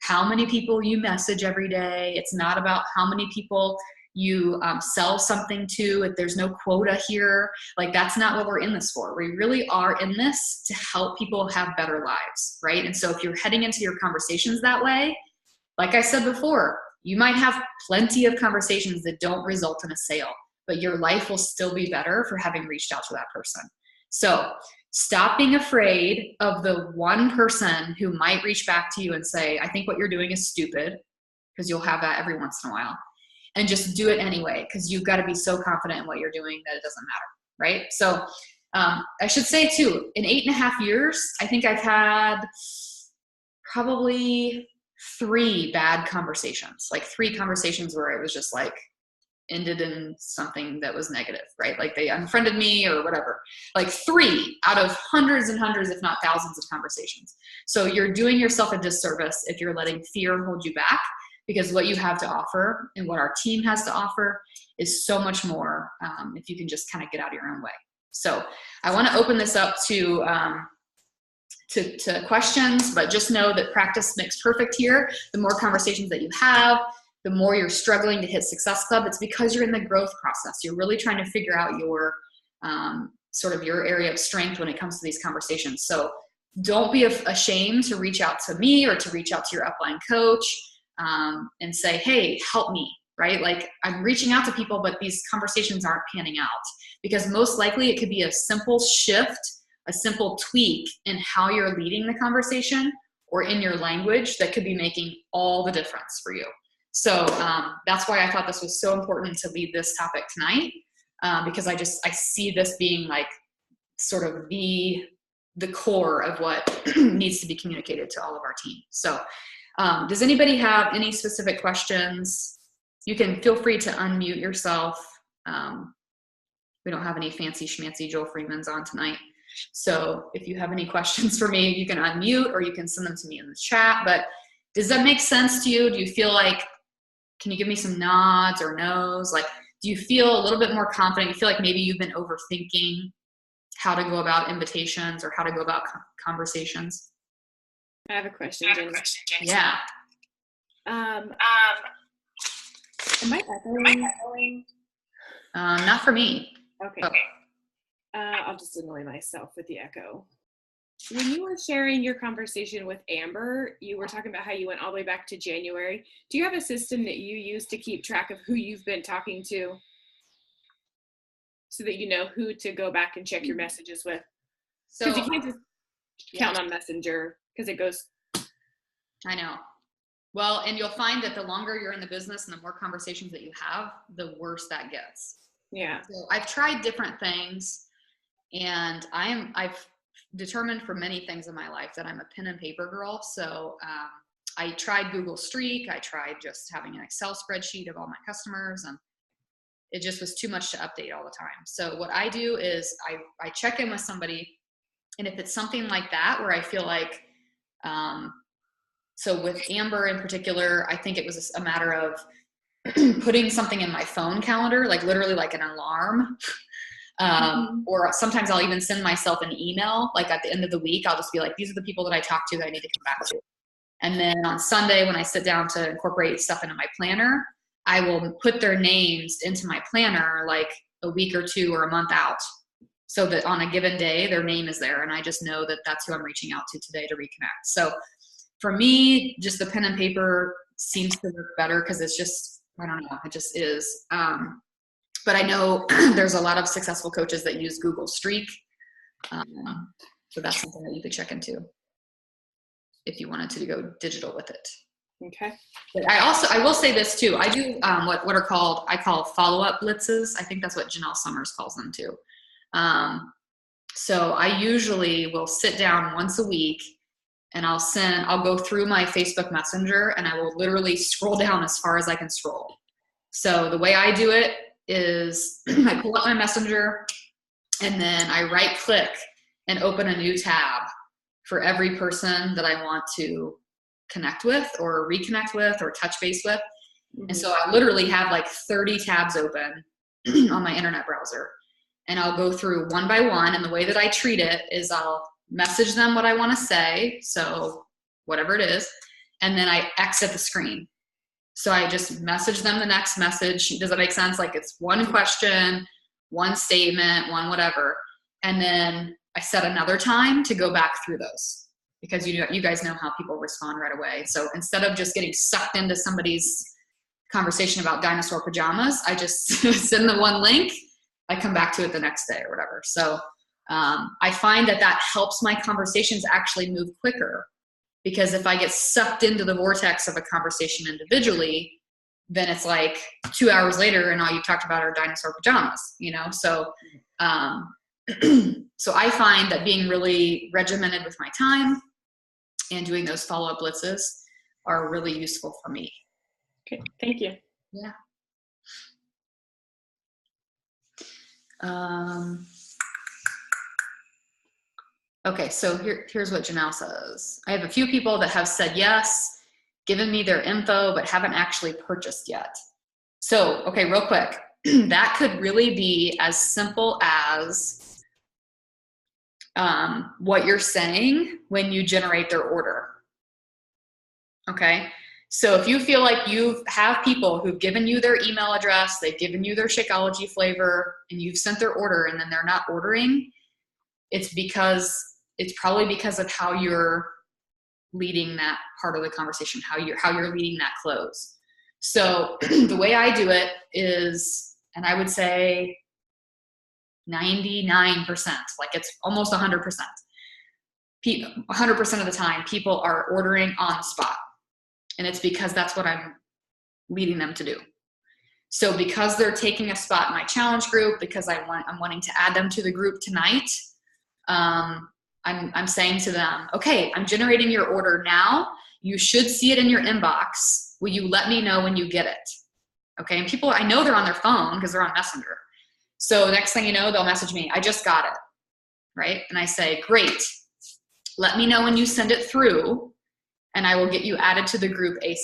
how many people you message every day. It's not about how many people you sell something to. If there's no quota here, like, that's not what we're in this for. We really are in this to help people have better lives, right? And so if you're heading into your conversations that way, like I said before, you might have plenty of conversations that don't result in a sale, but your life will still be better for having reached out to that person. So stop being afraid of the one person who might reach back to you and say, I think what you're doing is stupid, because you'll have that every once in a while. And just do it anyway, because you've got to be so confident in what you're doing that it doesn't matter, right? So I should say too, in 8.5 years, I think I've had probably 3 bad conversations, like 3 conversations where it was just like ended in something that was negative, right? Like they unfriended me or whatever. Like 3 out of hundreds and hundreds, if not thousands of conversations. So you're doing yourself a disservice if you're letting fear hold you back, because what you have to offer and what our team has to offer is so much more if you can just kind of get out of your own way. So I want to open this up to questions, but just know that practice makes perfect here. The more conversations that you have, the more you're struggling to hit Success Club. It's because you're in the growth process. You're really trying to figure out your sort of your area of strength when it comes to these conversations. So don't be ashamed to reach out to me or to reach out to your upline coach and say, hey, help me, right? Like, I'm reaching out to people, but these conversations aren't panning out, because most likely it could be a simple shift, a simple tweak in how you're leading the conversation or in your language that could be making all the difference for you. So that's why I thought this was so important to lead this topic tonight, because I see this being like sort of the core of what needs to be communicated to all of our team. So does anybody have any specific questions? You can feel free to unmute yourself. We don't have any fancy schmancy Joel Freemans on tonight. So if you have any questions for me, you can unmute or you can send them to me in the chat. But does that make sense to you? Do you feel like, can you give me some nods or no's? Like, do you feel a little bit more confident? You feel like maybe you've been overthinking how to go about invitations or how to go about conversations? I have a question, Jenny. Yeah. Am I echoing? Not for me. Okay. I'll just annoy myself with the echo. When you were sharing your conversation with Amber, you were talking about how you went all the way back to January. Do you have a system that you use to keep track of who you've been talking to, so that you know who to go back and check your messages with? Because you can't just count on Messenger, because it goes. I know. Well, and you'll find that the longer you're in the business and the more conversations that you have, the worse that gets. Yeah. So I've tried different things, and I've determined for many things in my life that I'm a pen and paper girl. So I tried Google Streak. I tried just having an Excel spreadsheet of all my customers, and it just was too much to update all the time. So what I do is I check in with somebody, and if it's something like that where I feel like, so with Amber in particular, I think it was a matter of putting something in my phone calendar, like literally like an alarm. Or sometimes I'll even send myself an email, like at the end of the week, I'll just be like, these are the people that I talked to that I need to come back to. And then on Sunday, when I sit down to incorporate stuff into my planner, I will put their names into my planner like a week or two or a month out, so that on a given day, their name is there. And I just know that that's who I'm reaching out to today to reconnect. So for me, just the pen and paper seems to work better because it's just, I don't know, it just is. But I know there's a lot of successful coaches that use Google Streak. So that's something that you could check into if you wanted to go digital with it. Okay. But I will say this too. I do what are called, I call follow-up blitzes. I think that's what Janelle Summers calls them too. So I usually will sit down once a week and I'll go through my Facebook Messenger and I will literally scroll down as far as I can scroll. So the way I do it is I pull up my Messenger and then I right click and open a new tab for every person that I want to connect with or reconnect with or touch base with. And so I literally have like 30 tabs open on my internet browser, and I'll go through one by one. And the way that I treat it is I'll message them what I want to say, so whatever it is, and then I exit the screen. So I just message them the next message. Does that make sense? Like it's one question, one statement, one whatever. And then I set another time to go back through those, because you guys know how people respond right away. So instead of just getting sucked into somebody's conversation about dinosaur pajamas, I just send them one link. I come back to it the next day or whatever. So I find that helps my conversations actually move quicker. Because if I get sucked into the vortex of a conversation individually, then it's like 2 hours later and all you talked about are dinosaur pajamas, So, so I find that being really regimented with my time and doing those follow-up blitzes are really useful for me. Okay, thank you. Yeah. Okay, so here's what Janelle says. I have a few people that have said yes, given me their info, but haven't actually purchased yet. So, okay, real quick. That could really be as simple as what you're saying when you generate their order. Okay, so if you feel like you have people who've given you their email address, they've given you their Shakeology flavor, and you've sent their order and then they're not ordering, it's probably because of how you're leading that part of the conversation, how you're leading that close. So the way I do it is, and I would say 99%, like it's almost 100%. 100% of the time, people are ordering on the spot. And it's because that's what I'm leading them to do. So because they're taking a spot in my challenge group, because I'm wanting to add them to the group tonight, I'm saying to them, okay, I'm generating your order now. You should see it in your inbox. Will you let me know when you get it? Okay, and people, I know they're on their phone because they're on Messenger. So next thing you know, they'll message me, I just got it, right? And I say, great, let me know when you send it through and I will get you added to the group ASAP.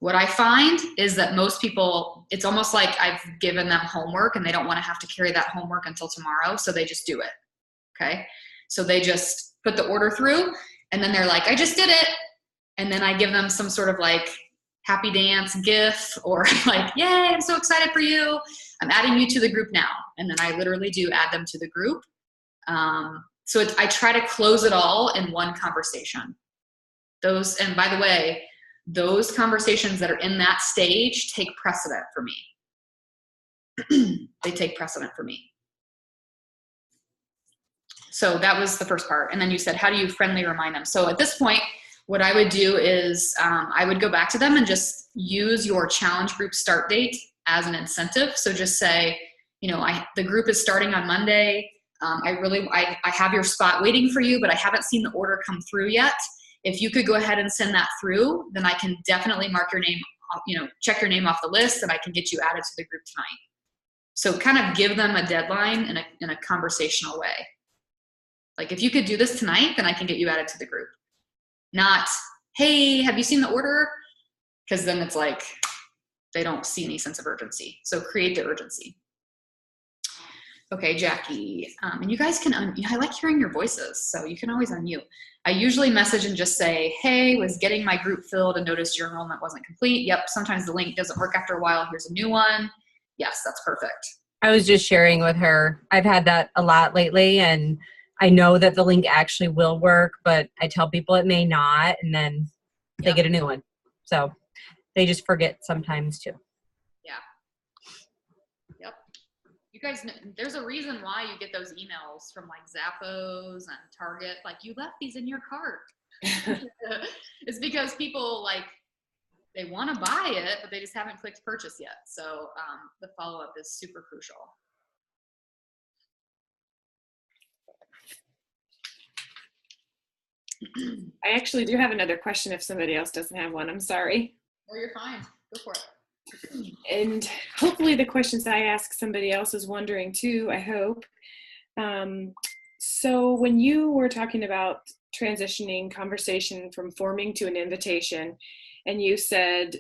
What I find is that most people, it's almost like I've given them homework and they don't want to have to carry that homework until tomorrow, so they just do it, okay? So they just put the order through and then they're like, I just did it. And then I give them some sort of like happy dance gif or like, yay, I'm so excited for you. I'm adding you to the group now. And then I literally do add them to the group. So I try to close it all in one conversation. And by the way, those conversations that are in that stage take precedent for me. They take precedent for me. So that was the first part. And then you said, how do you friendly remind them? So at this point, what I would do is I would go back to them and just use your challenge group start date as an incentive. So just say, the group is starting on Monday. I have your spot waiting for you, but I haven't seen the order come through yet. If you could go ahead and send that through, then I can definitely mark your name, check your name off the list, and I can get you added to the group tonight. So kind of give them a deadline in a conversational way. Like, if you could do this tonight, then I can get you added to the group. Not, hey, have you seen the order? Because then it's like they don't see any sense of urgency. So create the urgency. Okay, Jackie. And you guys can, I like hearing your voices, so you can always unmute. I usually message and just say, hey, was getting my group filled and noticed your enrollment wasn't complete. Yep, sometimes the link doesn't work after a while. Here's a new one. Yes, that's perfect. I was just sharing with her. I've had that a lot lately, and I know that the link actually will work, but I tell people it may not, and then they get a new one. So they just forget sometimes too. Yeah. Yep. You guys know, there's a reason why you get those emails from like Zappos and Target. Like, you left these in your cart. It's because people like, they want to buy it, but they just haven't clicked purchase yet. So the follow-up is super crucial. I actually do have another question if somebody else doesn't have one. I'm sorry. Oh, you're fine. Go for it. And hopefully the questions I ask somebody else is wondering too, I hope. So when you were talking about transitioning conversation from forming to an invitation, and you said,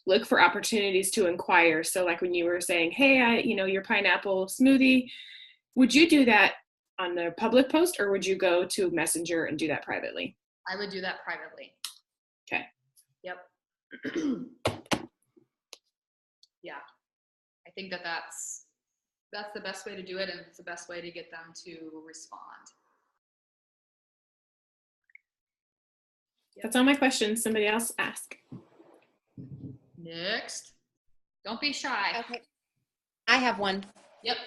look for opportunities to inquire. So like when you were saying, hey, your pineapple smoothie, would you do that on the public post, or would you go to Messenger and do that privately? I would do that privately. Okay. Yep. Yeah. I think that's the best way to do it, and it's the best way to get them to respond. Yep. That's all my questions. Somebody else ask. Next. Don't be shy. Okay. I have one. Yep.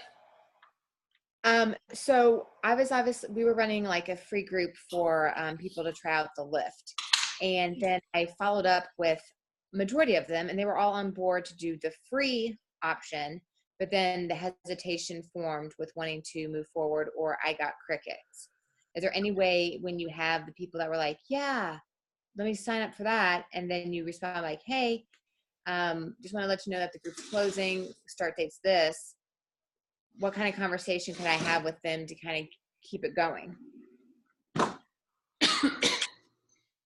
So we were running like a free group for people to try out the lift. And then I followed up with majority of them, and they were all on board to do the free option, but then the hesitation formed with wanting to move forward, or I got crickets. Is there any way when you have the people that were like, yeah, let me sign up for that, and then you respond like, hey, just want to let you know that the group's closing, start date's this, what kind of conversation can I have with them to kind of keep it going?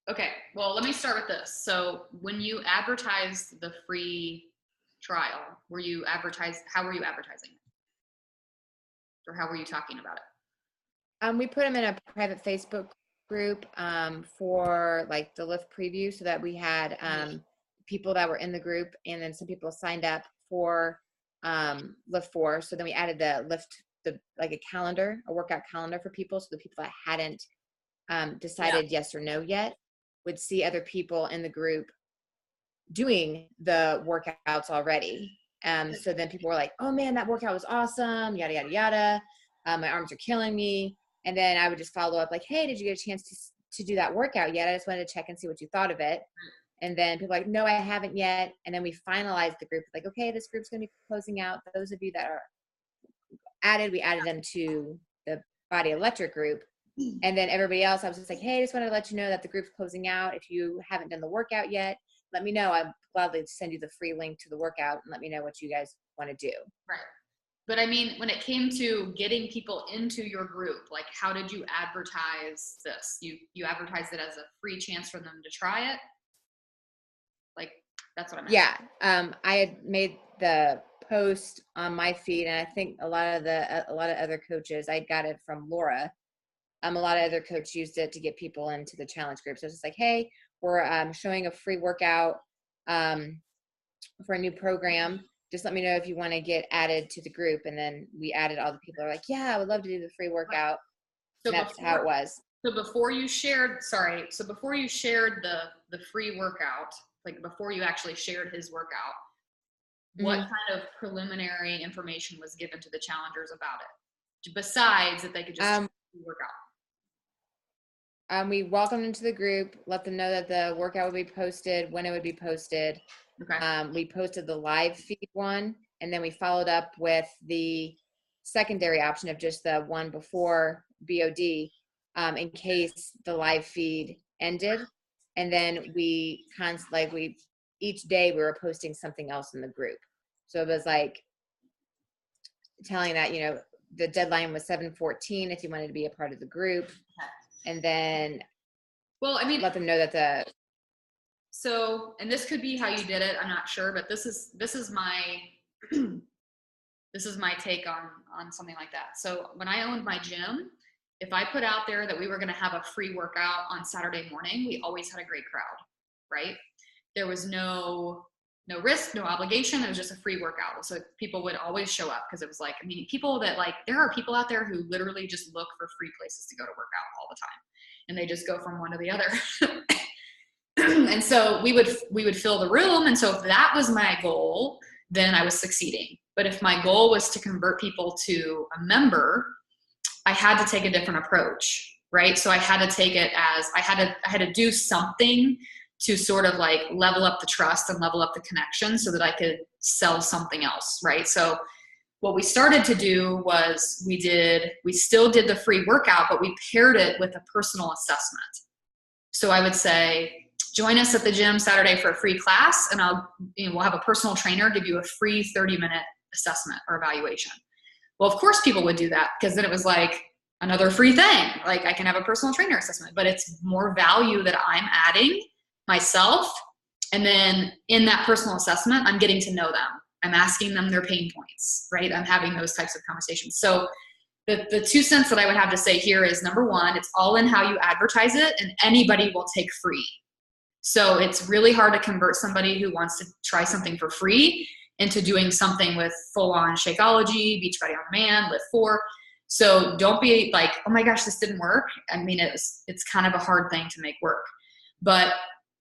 Okay, well, let me start with this. So when you advertised the free trial, how were you advertising it? Or how were you talking about it? We put them in a private Facebook group for like the lift preview, so that we had people that were in the group, and then some people signed up for lift 4. So then we added like a workout calendar for people, so the people that hadn't decided yes or no yet would see other people in the group doing the workouts already. So then people were like, oh man, that workout was awesome, yada, yada, yada. My arms are killing me. And then I would just follow up like, hey, did you get a chance to do that workout yet? I just wanted to check and see what you thought of it. And then people are like, no, I haven't yet. And then we finalized the group. Like, okay, this group's going to be closing out. Those of you that are added, we added them to the Body Electric group. And then everybody else, I was just like, hey, I just wanted to let you know that the group's closing out. If you haven't done the workout yet, let me know. I'd gladly send you the free link to the workout and let me know what you guys want to do. Right. But I mean, when it came to getting people into your group, like, how did you advertise this? You advertised it as a free chance for them to try it? Like, that's what I meant. Yeah. I had made the post on my feed, and I think a lot of other coaches, I got it from Laura. A lot of other coaches used it to get people into the challenge group. So it's just like, hey, we're showing a free workout for a new program. Just let me know if you want to get added to the group. And then we added all the people who are like, yeah, I would love to do the free workout. So that's how it was. So before you shared the free workout, like before you actually shared his workout, what kind of preliminary information was given to the challengers about it? Besides that they could just work out. We welcomed them to the group, let them know that the workout would be posted, when it would be posted. Okay. We posted the live feed one, and then we followed up with the secondary option of just the one before BOD, in case the live feed ended. And then we each day we were posting something else in the group. So it was like telling that, you know, the deadline was 7/14 if you wanted to be a part of the group. And then Well, I mean, let them know that so, and this could be how you did it, I'm not sure, but this is my this is my take on something like that. So when I owned my gym, if I put out there that we were going to have a free workout on Saturday morning, we always had a great crowd, right? There was no risk, no obligation. It was just a free workout. So people would always show up because it was like, I mean, people that like, there are people out there who literally just look for free places to go to work out all the time. And they just go from one to the other. And so we would fill the room. And so if that was my goal, then I was succeeding. But if my goal was to convert people to a member, I had to take a different approach, right? So I had to take it as I had to do something to sort of like level up the trust and level up the connection so that I could sell something else, right? So what we started to do was we still did the free workout, but we paired it with a personal assessment. So I would say, join us at the gym Saturday for a free class, and we'll have a personal trainer give you a free 30-minute assessment or evaluation. Well, of course people would do that because then it was like another free thing. Like I can have a personal trainer assessment, but it's more value that I'm adding myself. And then in that personal assessment, I'm getting to know them. I'm asking them their pain points, right? I'm having those types of conversations. So the 2 cents that I would have to say here is, number one, it's all in how you advertise it, and anybody will take free. So it's really hard to convert somebody who wants to try something for free into doing something with full-on Shakeology, Beachbody On Demand, Lift 4. So don't be like, oh my gosh, this didn't work. I mean, it's kind of a hard thing to make work. But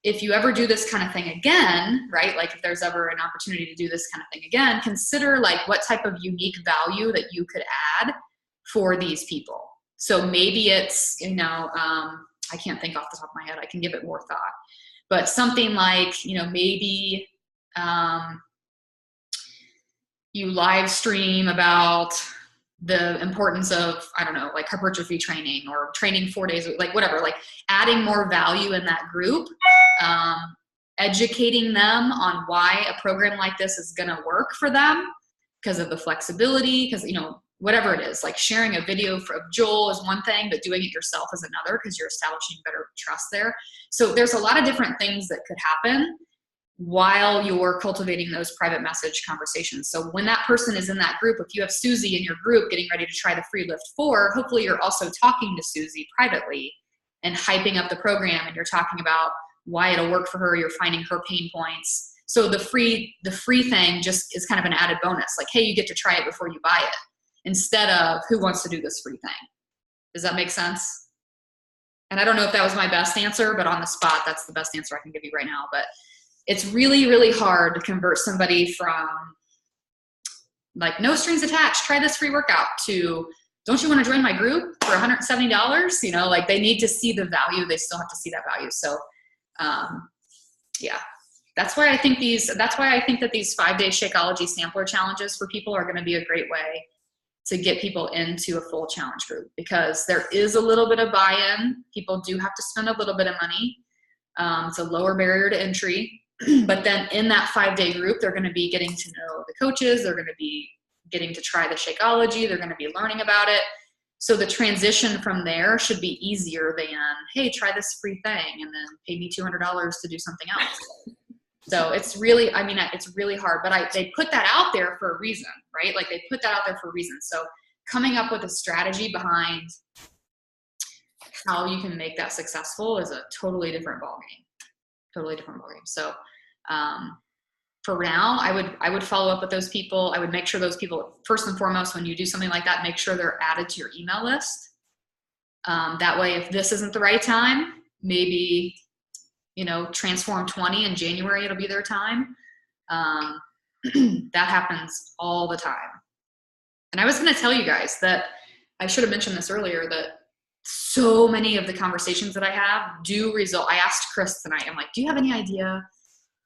if you ever do this kind of thing again, right, like if there's ever an opportunity to do this kind of thing again, consider like what type of unique value that you could add for these people. So maybe it's, I can't think off the top of my head. I can give it more thought. But something like, maybe you live stream about the importance of, I don't know, like hypertrophy training or training 4 days a week, like whatever, like adding more value in that group, educating them on why a program like this is going to work for them because of the flexibility, because, whatever it is, like sharing a video of Joel is one thing, but doing it yourself is another because you're establishing better trust there. So there's a lot of different things that could happen while you're cultivating those private message conversations. So when that person is in that group, if you have Susie in your group getting ready to try the free Lift 4, hopefully you're also talking to Susie privately and hyping up the program, and you're talking about why it'll work for her. You're finding her pain points. So the free thing just is kind of an added bonus. Like, hey, you get to try it before you buy it, instead of who wants to do this free thing. Does that make sense? And I don't know if that was my best answer, but on the spot, that's the best answer I can give you right now. But it's really, really hard to convert somebody from like no strings attached, try this free workout, to don't you want to join my group for $170? Like they need to see the value. They still have to see that value. So yeah, that's why I think that these 5-day Shakeology sampler challenges for people are going to be a great way to get people into a full challenge group, because there is a little bit of buy-in. People do have to spend a little bit of money. It's a lower barrier to entry, but then in that 5-day group, they're going to be getting to know the coaches. They're going to be getting to try the Shakeology. They're going to be learning about it. So the transition from there should be easier than, hey, try this free thing and then pay me $200 to do something else. So it's really hard, but they put that out there for a reason, right? Like they put that out there for a reason. So coming up with a strategy behind how you can make that successful is a totally different ballgame. So for now, I would follow up with those people. I would make sure those people, first and foremost, when you do something like that, make sure they're added to your email list. That way, if this isn't the right time, maybe Transform 20 in January, it'll be their time. That happens all the time. And I was going to tell you guys that I should have mentioned this earlier, that so many of the conversations that I have do result. I asked Chris tonight, I'm like, do you have any idea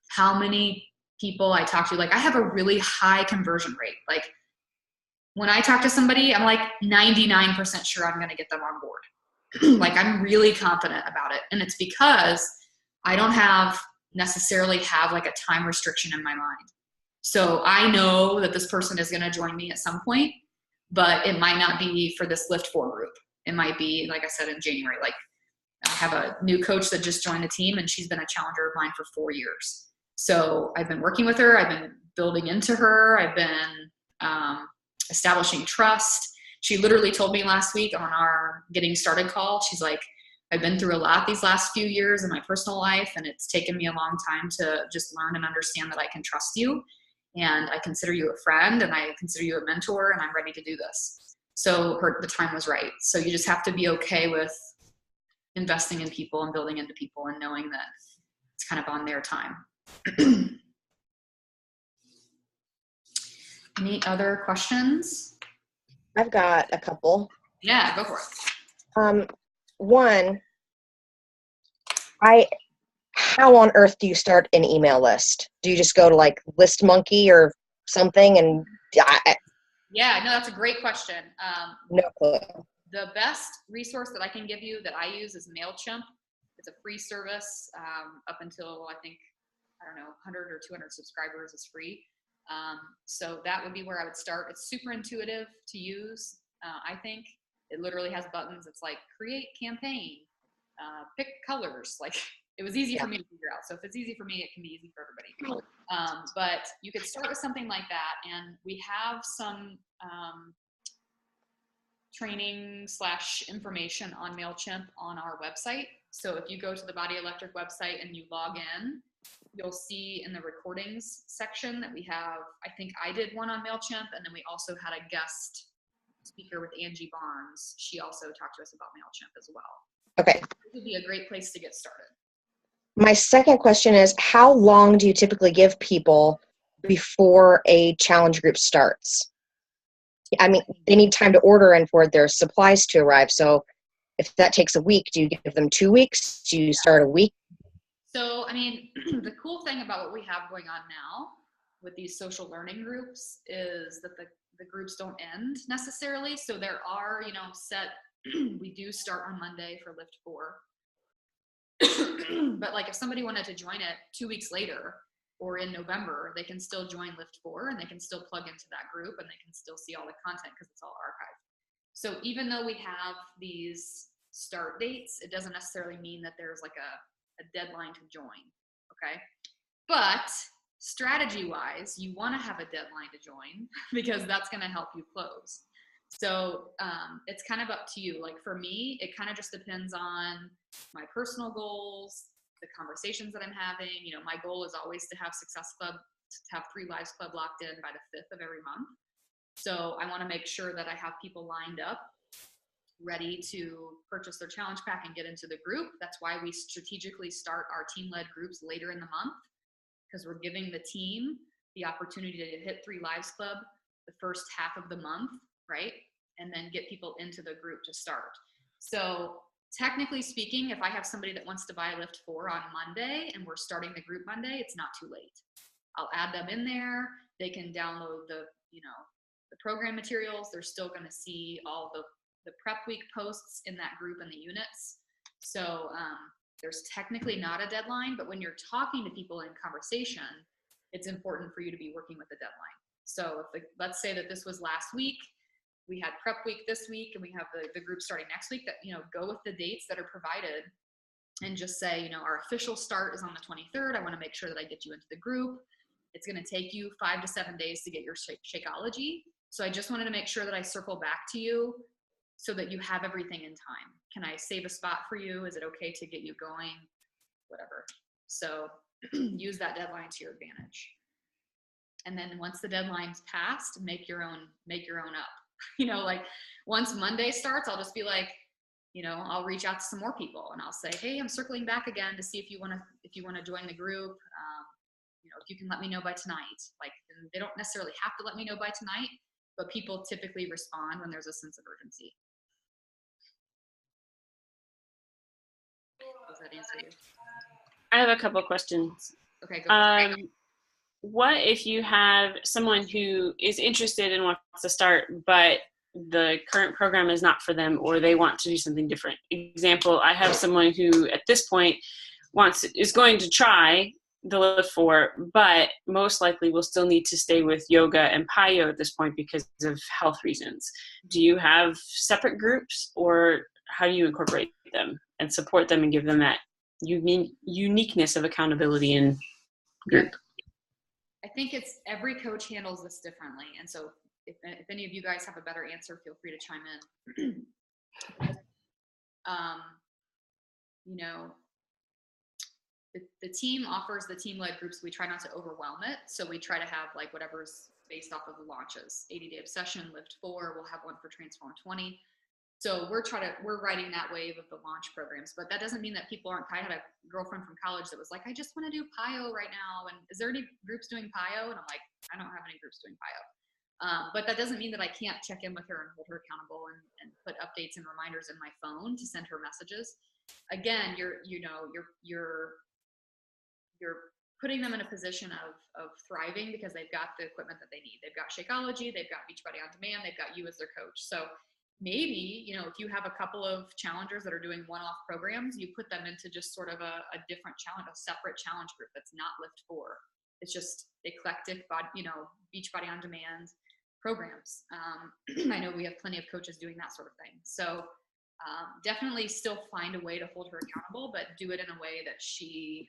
how many people I talk to? Like I have a really high conversion rate. Like when I talk to somebody, I'm like 99% sure I'm going to get them on board. Like I'm really confident about it. And it's because I don't necessarily have like a time restriction in my mind. So I know that this person is going to join me at some point, but it might not be for this Lift 4 group. It might be, like I said, in January. Like I have a new coach that just joined the team and she's been a challenger of mine for 4 years. So I've been working with her. I've been building into her. I've been establishing trust. She literally told me last week on our getting started call, she's like, I've been through a lot these last few years in my personal life, and it's taken me a long time to just learn and understand that I can trust you, and I consider you a friend, and I consider you a mentor, and I'm ready to do this. So the time was right. So you just have to be okay with investing in people and building into people and knowing that it's kind of on their time. Any other questions? I've got a couple. Yeah, go for it. One, how on earth do you start an email list? Do you just go to like List Monkey or something? And Yeah, no, that's a great question. No clue. The best resource that I can give you that I use is MailChimp. It's a free service up until I think, I don't know, 100 or 200 subscribers is free. So that would be where I would start. It's super intuitive to use. I think it literally has buttons. It's like create campaign, pick colors. Like it was easy for me to figure out. So if it's easy for me, it can be easy for everybody. But you could start with something like that. And we have some training / information on MailChimp on our website. So if you go to the Body Electric website and you log in, you'll see in the recordings section that we have, I think I did one on MailChimp, and then we also had a guest speaker with Angie Barnes. She also talked to us about MailChimp as well. Okay. It would be a great place to get started. My second question is, how long do you typically give people before a challenge group starts? I mean, they need time to order and for their supplies to arrive. So if that takes a week, do you give them 2 weeks? Do you start a week? So, I mean, the cool thing about what we have going on now with these social learning groups is that the groups don't end necessarily. So there are, set, we do start on Monday for Lift 4. But like if somebody wanted to join it 2 weeks later or in November, they can still join Lift 4 and they can still plug into that group and they can still see all the content because it's all archived. So even though we have these start dates, it doesn't necessarily mean that there's like a deadline to join, okay? But strategy-wise, you want to have a deadline to join because that's going to help you close. So it's kind of up to you. Like for me, it kind of just depends on my personal goals, the conversations that I'm having. My goal is always to have Success Club, to have 3 Lives Club locked in by the 5th of every month. So I want to make sure that I have people lined up ready to purchase their challenge pack and get into the group. That's why we strategically start our team-led groups later in the month, because we're giving the team the opportunity to hit 3 Lives Club the first half of the month, right? And then get people into the group to start. So technically speaking, if I have somebody that wants to buy Lift 4 on Monday and we're starting the group Monday, it's not too late. I'll add them in there. They can download the program materials. They're still going to see all the prep week posts in that group and the units. So there's technically not a deadline, but when you're talking to people in conversation, it's important for you to be working with a deadline. So let's say that this was last week, we had prep week this week, and we have the group starting next week, that, go with the dates that are provided and just say, our official start is on the 23rd. I want to make sure that I get you into the group. It's going to take you 5 to 7 days to get your Shakeology. So I just wanted to make sure that I circle back to you so that you have everything in time. Can I save a spot for you? Is it okay to get you going? Whatever. So use that deadline to your advantage. And then once the deadline's passed, make your own up. Like once Monday starts, I'll just be like, I'll reach out to some more people and I'll say, hey, I'm circling back again to see if you want to join the group. If you can let me know by tonight. Like, and they don't necessarily have to let me know by tonight, but people typically respond when there's a sense of urgency. Does that answer you? I have a couple questions. Okay, go for it. what if you have someone who is interested and wants to start, but the current program is not for them, or they want to do something different? Example, I have someone who at this point is going to try the Lift 4, but most likely will still need to stay with yoga and PIO at this point because of health reasons. Do you have separate groups, or how do you incorporate them and support them and give them that uniqueness of accountability and group? I think it's every coach handles this differently. And so if any of you guys have a better answer, feel free to chime in. You know, the team offers the team-led groups. We try not to overwhelm it. So we try to have like whatever's based off of the launches. 80-Day Obsession, Lift 4, we'll have one for Transform 20. So we're riding that wave of the launch programs, but that doesn't mean that people aren't. I had a girlfriend from college that was like, I just want to do PIO right now. And is there any groups doing PIO? And I'm like, I don't have any groups doing PIO. But that doesn't mean that I can't check in with her and hold her accountable and put updates and reminders in my phone to send her messages. Again, you're putting them in a position of thriving because they've got the equipment that they need. They've got Shakeology, they've got Beachbody On Demand, they've got you as their coach. So maybe, if you have a couple of challengers that are doing one-off programs, you put them into just sort of a different challenge, a separate challenge group that's not Lift 4. It's just eclectic, Beachbody On Demand programs. I know we have plenty of coaches doing that sort of thing. So definitely still find a way to hold her accountable, but do it in a way that she's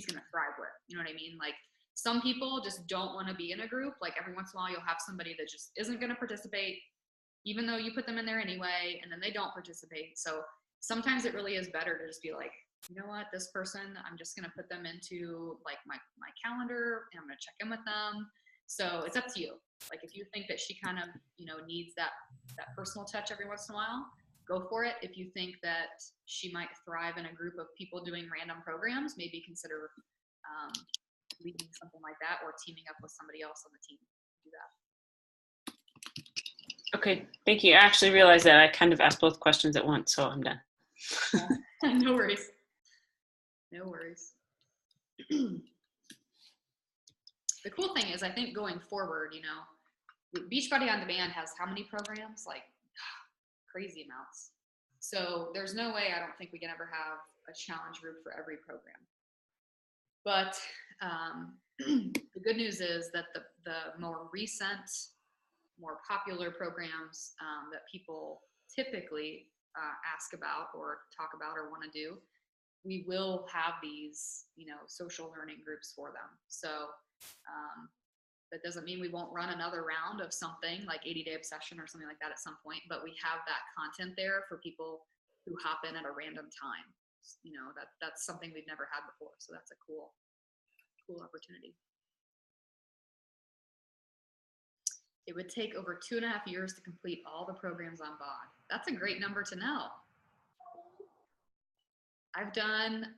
going to thrive with. You know what I mean? Like, some people just don't want to be in a group. Like, every once in a while you'll have somebody that just isn't going to participate, even though you put them in there anyway, and then they don't participate. So sometimes it really is better to just be like, you know what, this person, I'm just going to put them into like my calendar, and I'm going to check in with them. So it's up to you. Like, if you think that she kind of, needs that personal touch every once in a while, go for it. If you think that she might thrive in a group of people doing random programs, maybe consider leading something like that, or teaming up with somebody else on the team to do that. Okay, thank you. I actually realized that I kind of asked both questions at once, so I'm done. No worries. No worries. The cool thing is, I think going forward, Beachbody On Demand has how many programs? Like, crazy amounts. So there's no way, I don't think we can ever have a challenge group for every program. But the good news is that the more recent, more popular programs that people typically ask about or talk about or want to do, we will have these, social learning groups for them. So that doesn't mean we won't run another round of something like 80-Day Obsession or something like that at some point, but we have that content there for people who hop in at a random time. That's something we've never had before. So that's a cool opportunity. It would take over 2.5 years to complete all the programs on BOD. That's a great number to know. I've done,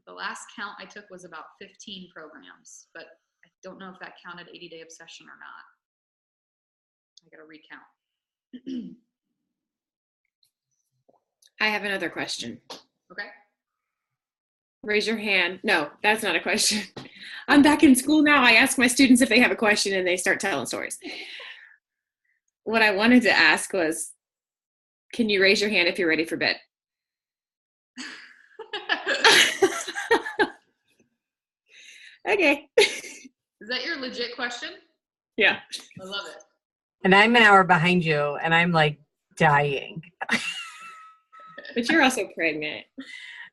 the last count I took was about 15 programs, but I don't know if that counted 80-Day Obsession or not. I got to recount. I have another question. Okay. Raise your hand. No, that's not a question. I'm back in school now. I ask my students if they have a question and they start telling stories. What I wanted to ask was, can you raise your hand if you're ready for bed? Okay. Is that your legit question? Yeah. I love it. And I'm an hour behind you, and I'm like dying. But you're also pregnant.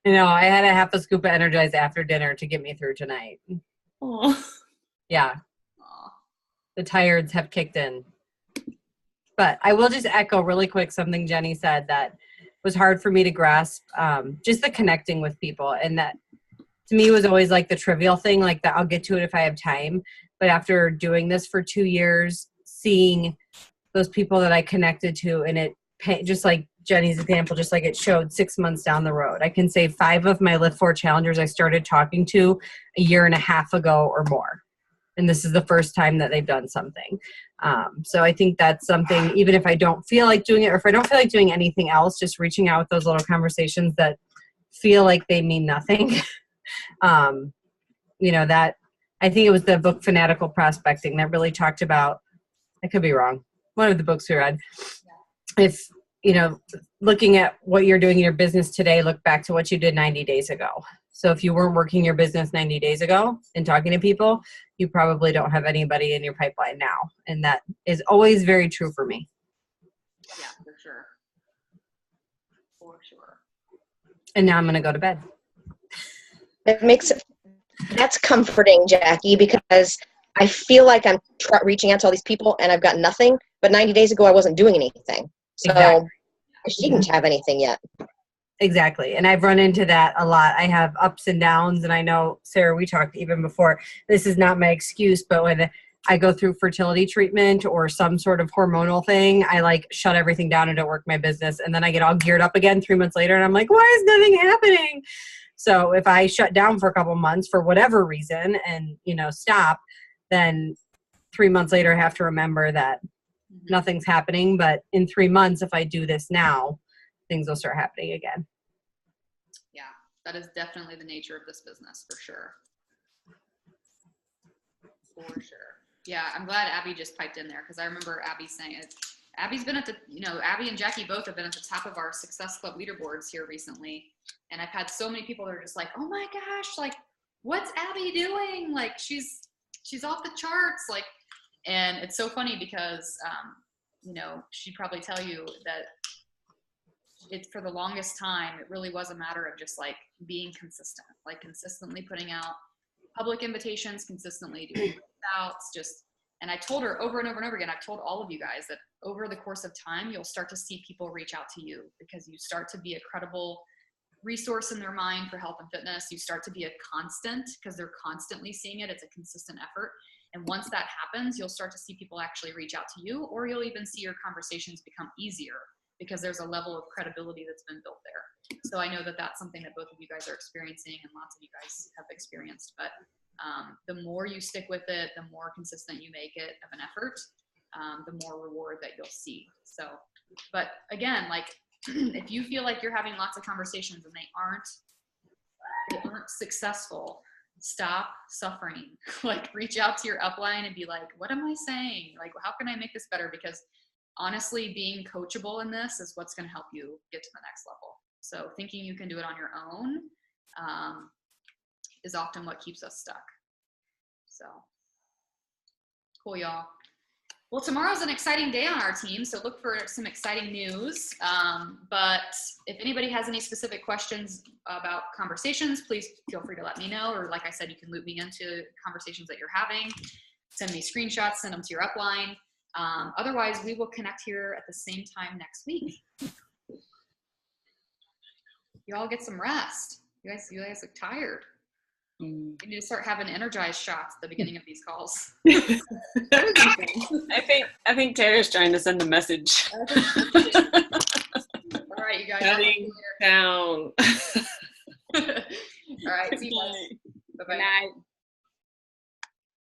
I had a half a scoop of Energize after dinner to get me through tonight. Oh. Yeah. Aww. The tired's have kicked in. But I will just echo really quick something Jenny said that was hard for me to grasp, just the connecting with people. And that, to me, was always like the trivial thing, like that I'll get to it if I have time. But after doing this for 2 years, seeing those people that I connected to, and it, just like Jenny's example, just like it showed 6 months down the road. I can say 5 of my Lift 4 challengers I started talking to 1.5 years ago or more. And this is the first time that they've done something. So I think that's something, even if I don't feel like doing it, or if I don't feel like doing anything else, just reaching out with those little conversations that feel like they mean nothing. That I think it was the book Fanatical Prospecting that really talked about, I could be wrong, one of the books we read. If, looking at what you're doing in your business today, look back to what you did 90 days ago. So if you weren't working your business 90 days ago and talking to people, you probably don't have anybody in your pipeline now. And that is always very true for me. Yeah, for sure. For sure. And now I'm going to go to bed. That's comforting, Jackie, because I feel like I'm reaching out to all these people and I've got nothing, but 90 days ago I wasn't doing anything. So Exactly. I shouldn't have anything yet. Exactly. And I've run into that a lot. I have ups and downs. And I know, Sarah, we talked even before, this is not my excuse, but when I go through fertility treatment or some sort of hormonal thing, I shut everything down and don't work my business. And then I get all geared up again 3 months later and I'm like, why is nothing happening? So if I shut down for a couple months for whatever reason and, stop, then 3 months later I have to remember that nothing's happening. But in 3 months, if I do this now, things will start happening again. Yeah, that is definitely the nature of this business for sure. For sure. Yeah, I'm glad Abby just piped in there because I remember Abby saying it. Abby's been at the, Abby and Jackie both have been at the top of our Success Club leaderboards here recently. And I've had so many people that are just like, oh my gosh, what's Abby doing? She's off the charts. And it's so funny because, she'd probably tell you that it, for the longest time, it really was a matter of just being consistent, consistently putting out public invitations, consistently doing outs, and I told her over and over and over again, I've told all of you guys that over the course of time, you'll start to see people reach out to you because you start to be a credible resource in their mind for health and fitness. You start to be a constant because they're constantly seeing it. It's a consistent effort. And once that happens, you'll start to see people actually reach out to you, or you'll even see your conversations become easier because there's a level of credibility that's been built there. So I know that that's something that both of you guys are experiencing and lots of you guys have experienced, but the more you stick with it, the more consistent you make it of an effort, the more reward that you'll see. So, but again, if you feel like you're having lots of conversations and they aren't successful, stop suffering. Reach out to your upline and be like, what am I saying? How can I make this better? Because honestly, being coachable in this is what's going to help you get to the next level. So thinking you can do it on your own is often what keeps us stuck. So cool, y'all. Well, tomorrow's an exciting day on our team, so look for some exciting news. But if anybody has any specific questions about conversations, please feel free to let me know. Or like I said, you can loop me into conversations that you're having. Send me screenshots, send them to your upline. Otherwise, we will connect here at the same time next week. You all get some rest. You guys look tired. You need to start having energized shots at the beginning of these calls. I think Tara's trying to send a message. All right, you guys. Shutting down. All right, see you guys. Bye-bye. Good night.